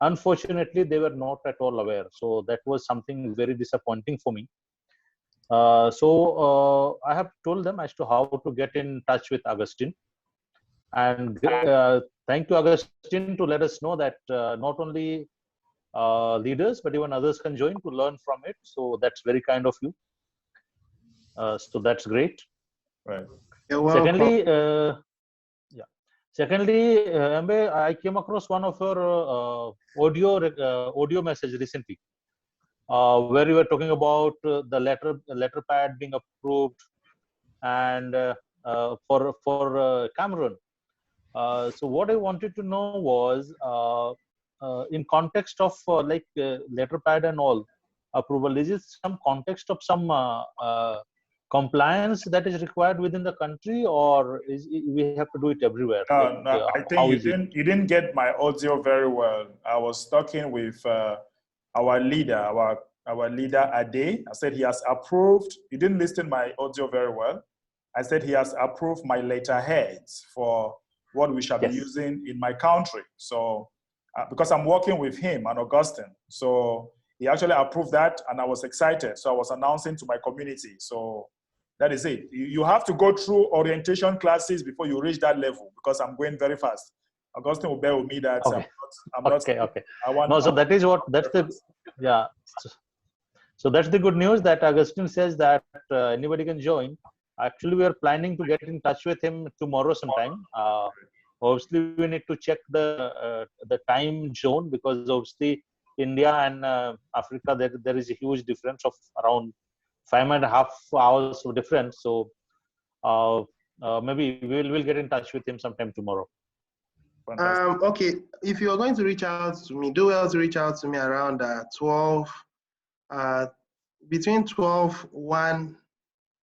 unfortunately, they were not at all aware. So that was something very disappointing for me. So I have told them as to how to get in touch with Augustine. And thank you, Augustine, to let us know that not only leaders, but even others can join to learn from it. So that's very kind of you. So that's great. Right. You're welcome. Secondly, Mbe, I came across one of your audio message recently, where you were talking about the letter pad being approved, and for Cameroon. So what I wanted to know was, in context of letter pad and all approval, is it some context of some compliance that is required within the country, or we have to do it everywhere? No, I think you didn't get my audio very well. I was talking with our leader, our leader Ade. I said he has approved. You didn't listen my audio very well. I said he has approved my letterheads for what we shall be using in my country. So, because I'm working with him and Augustine. So he actually approved that and I was excited. So I was announcing to my community. So that is it. You have to go through orientation classes before you reach that level because I'm going very fast. Augustine will bear with me that Okay. I'm not Okay. I want, no, so that is what, that's the, yeah. So that's the good news that Augustine says that anybody can join. Actually, we are planning to get in touch with him tomorrow sometime. Obviously, we need to check the time zone because obviously India and Africa, there is a huge difference of around 5.5 hours of difference. So maybe we'll get in touch with him sometime tomorrow. Okay, if you're going to reach out to me, do well to reach out to me around 12, between 1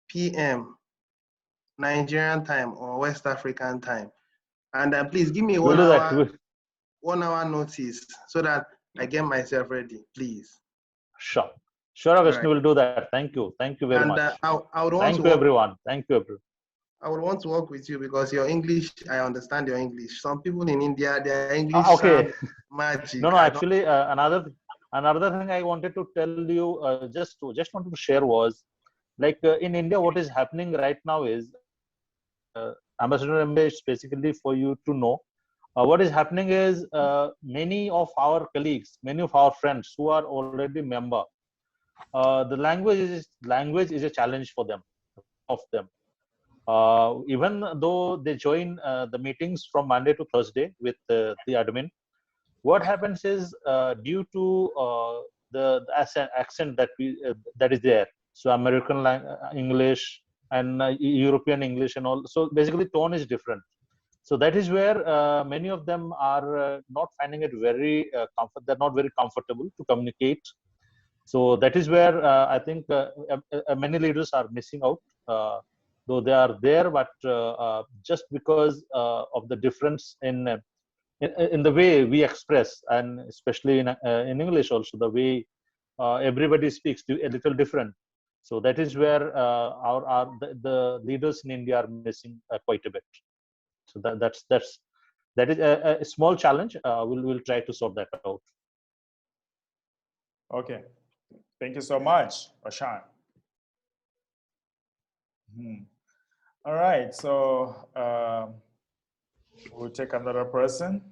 p.m. Nigerian time or West African time. And please give me We'll do that. 1 hour notice so that I get myself ready, please. Sure, Augustine, we'll do that. Thank you very much. I would want Thank to you, everyone. Thank you, everyone. I would want to work with you because your English, I understand your English. Some people in India, their English Okay. sound magic. No, actually, another thing I wanted to tell you, just wanted to share was, like in India, what is happening right now is, Ambassador MB, is basically for you to know. What is happening is many of our colleagues, many of our friends who are already member, the language is a challenge for them, even though they join the meetings from Monday to Thursday with the admin. What happens is due to the accent that is there, so American English and European English and all, so basically tone is different. So that is where many of them are not finding it very they're not very comfortable to communicate. So that is where I think many leaders are missing out, though they are there, but just because of the difference in the way we express, and especially in English also, the way everybody speaks a little different. So that is where the leaders in India are missing quite a bit. So that is a small challenge. We'll try to sort that out. Okay, thank you so much, Oshan. All right, so we'll take another person,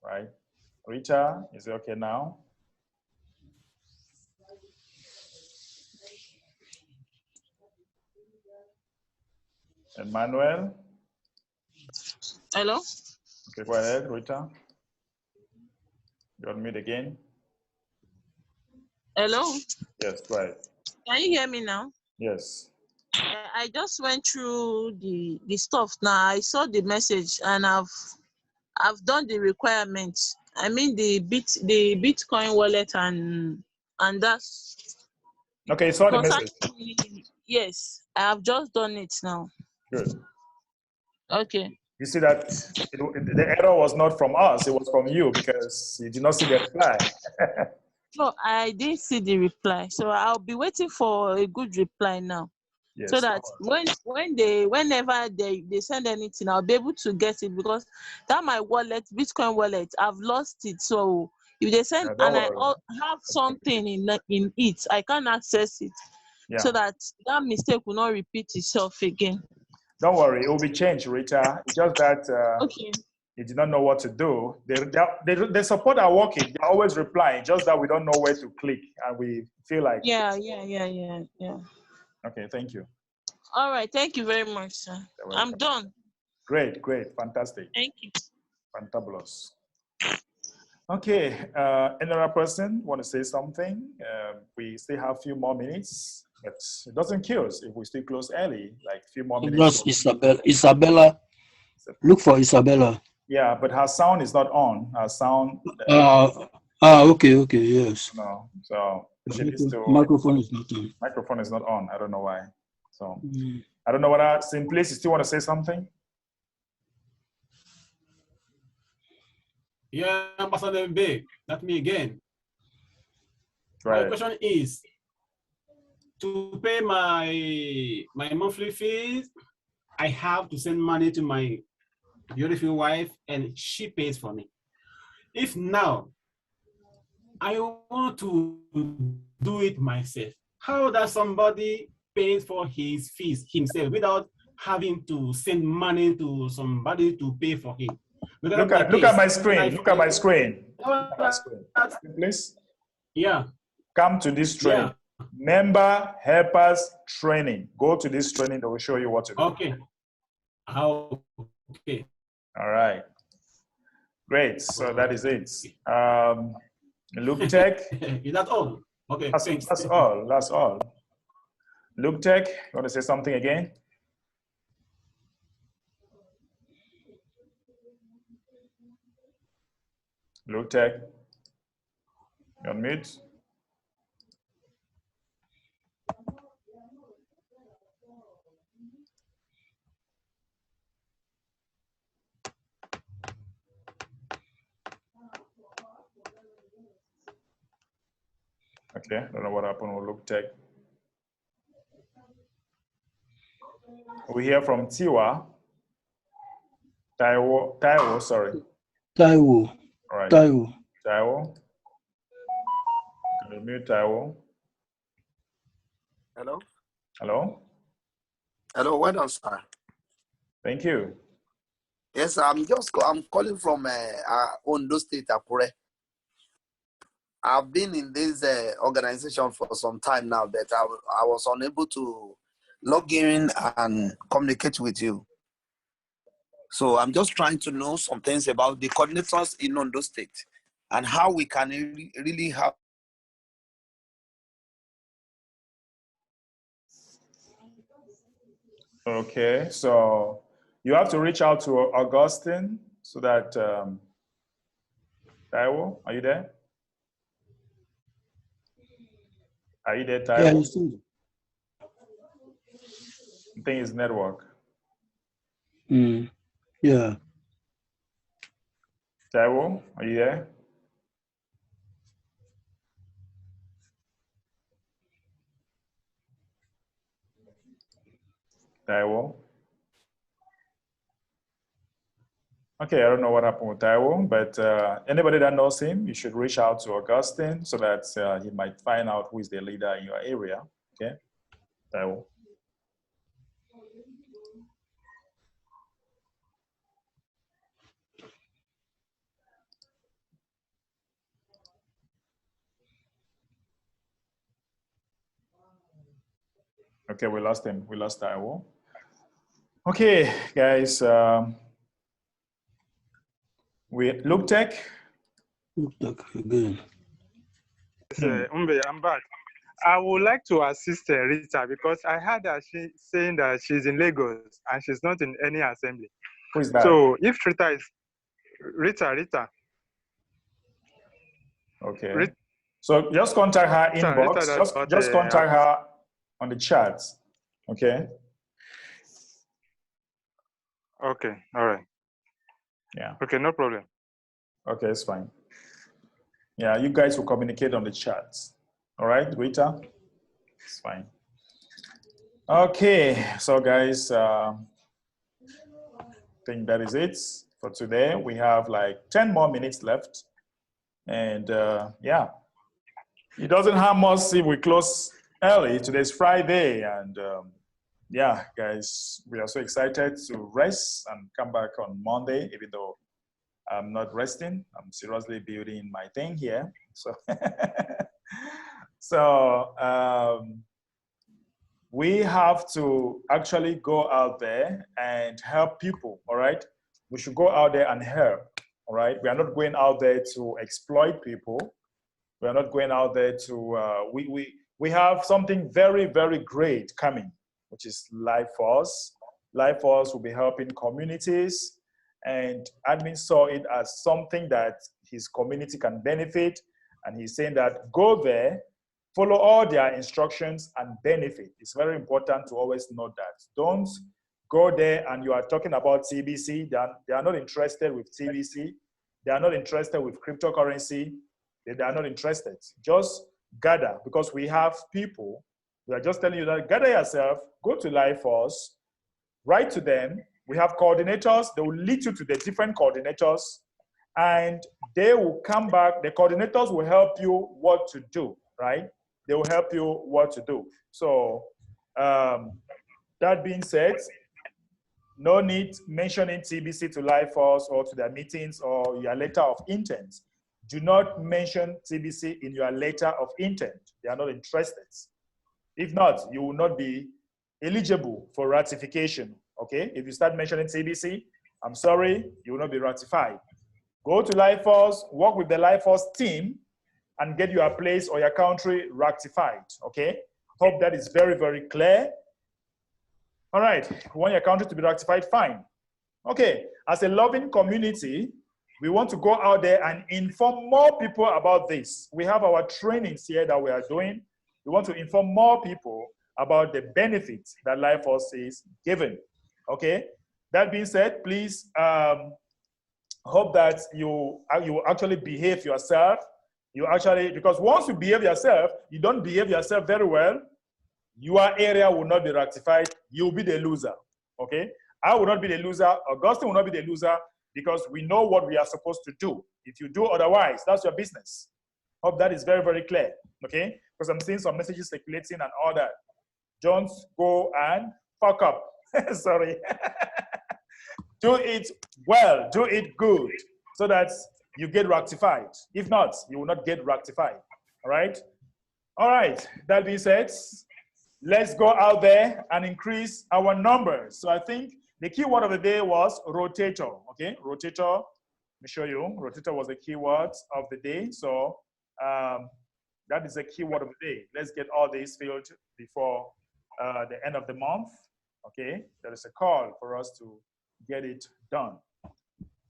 right? Rita, is it okay now? Emmanuel? Hello? Okay, go ahead, Rita. You're on mute again. Hello? Yes, go ahead. Can you hear me now? Yes. I just went through the stuff now. I saw the message and I've done the requirements. I mean the Bitcoin wallet and that's okay. Saw the message. Yes, I have just done it now. Good. Okay. You see that the error was not from us; it was from you because you did not see the reply. No, I didn't see the reply, so I'll be waiting for a good reply now. Yes, so that whenever they send anything, I'll be able to get it, because that my wallet, Bitcoin wallet, I've lost it. So if they send and I have something in it, I can't access it. So that mistake will not repeat itself again. Don't worry, it will be changed, Rita. It's just that okay. You did not know what to do. They support our working. They're always replying, just that we don't know where to click, and we feel like. Yeah. Okay, thank you. All right, thank you very much, sir. I'm done. Great, fantastic. Thank you. Fantabulous. Okay, another person want to say something? We still have a few more minutes, but it doesn't kill us if we still close early, like a few more minutes. Just Isabella. Look for Isabella. Yeah, but her sound is not on. Her sound. Okay, yes. No, so she needs to. Microphone is not on. Microphone is not on. I don't know why. So I don't know whether Simplicity still want to say something. Yeah, Ambassador Big, that's me again. Right. My question is, to pay my monthly fees, I have to send money to my beautiful wife, and she pays for me. If now I want to do it myself, how does somebody pay for his fees himself without having to send money to somebody to pay for him? Look at my screen. Look at my screen. Look at my screen. Please. Yeah. Come to this training. Yeah. Member helpers training. Go to this training. They will show you what to do. Okay. Okay. All right. Great. So that is it. Look Tech. Is that all? Okay. That's all. That's all. Look Tech, you want to say something again? Look Tech. You're on mute. Okay, don't know what happened with Look Tech. We hear from Tiwa. Taiwo, sorry. Taiwo. All right. Taiwo. Taiwo. Can you mute Taiwo? Hello? Hello? Hello, well done, sir. Thank you. Yes, I'm calling from Ondo State, Akure. I've been in this organization for some time now, but I was unable to log in and communicate with you. So I'm just trying to know some things about the coordinators in Ondo State and how we can really have. Okay, so you have to reach out to Augustine so that, Taiwo, are you there? Are you there, Taiwo? Yeah, you see. I think it's network. Yeah. Taiwo, are you there? Taiwo? Okay, I don't know what happened with Taiwo, but anybody that knows him, you should reach out to Augustine so that he might find out who is the leader in your area. Okay, Taiwo. Okay, we lost him. We lost Taiwo. Okay, guys. We Look Tech. Look Tech again. Yes, Umbe, I'm back. I would like to assist Rita because I heard that she saying that she's in Lagos and she's not in any assembly. Who is that? So if Rita is Rita. Okay. So just contact her inbox. Just contact her on the chat. Okay. Okay. All right. Yeah. Okay. No problem. Okay, it's fine. Yeah, you guys will communicate on the chat. All right, Rita? It's fine. Okay, so guys, I think that is it for today. We have like 10 more minutes left. And yeah, it doesn't harm us if we close early. Today's Friday. And yeah, guys, we are so excited to rest and come back on Monday, even though I'm not resting. I'm seriously building my thing here. So, we have to actually go out there and help people, all right? We should go out there and help, all right? We are not going out there to exploit people. We are not going out there to, we have something very, very great coming, which is Life Force. Life Force will be helping communities, and admin saw it as something that his community can benefit. And he's saying that go there, follow all their instructions and benefit. It's very important to always note that. Don't go there and you are talking about TBC. They are not interested with TBC. They are not interested with cryptocurrency. They are not interested. Just gather, because we have people. We are just telling you that gather yourself, go to Life Force, write to them. We have coordinators. They will lead you to the different coordinators, and they will come back. The coordinators will help you what to do, right? They will help you what to do. So that being said, no need mentioning TBC to Life Force or to their meetings or your letter of intent. Do not mention TBC in your letter of intent. They are not interested. If not, you will not be eligible for ratification, okay? If you start mentioning TBC, I'm sorry, you will not be ratified. Go to Life Force, work with the Life Force team, and get your place or your country ratified, okay? Hope that is very, very clear. All right, if you want your country to be ratified, fine. Okay, as a loving community, we want to go out there and inform more people about this. We have our trainings here that we are doing. We want to inform more people about the benefits that Life Force is giving, okay? That being said, please hope that you actually behave yourself. Because once you behave yourself, you don't behave yourself very well, your area will not be ratified. You'll be the loser, okay? I will not be the loser. Augustine will not be the loser because we know what we are supposed to do. If you do otherwise, that's your business. Hope that is very, very clear, okay? Because I'm seeing some messages circulating and all that. Don't go and fuck up. Sorry. Do it well, do it good, so that you get rectified. If not, you will not get rectified, all right? All right, that being said, let's go out there and increase our numbers. So I think the key word of the day was rotator, okay? Rotator, let me show you. Rotator was the key word of the day. So that is the key word of the day. Let's get all these filled before the end of the month, okay? There is a call for us to get it done.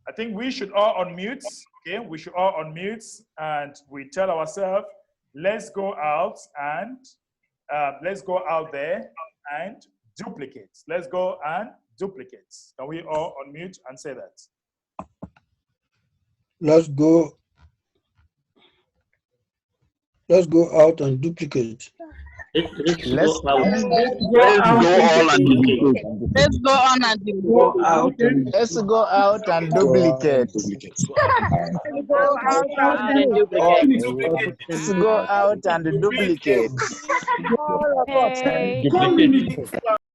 I think we should all unmute, okay? We should all unmute and we tell ourselves, let's go out and let's go out there and duplicate. Let's go and duplicate. Can we all unmute and say that? Let's go out and duplicate. Let's go Let's go on and duplicate. Let's go out and duplicate. Let's go out and duplicate. Hey.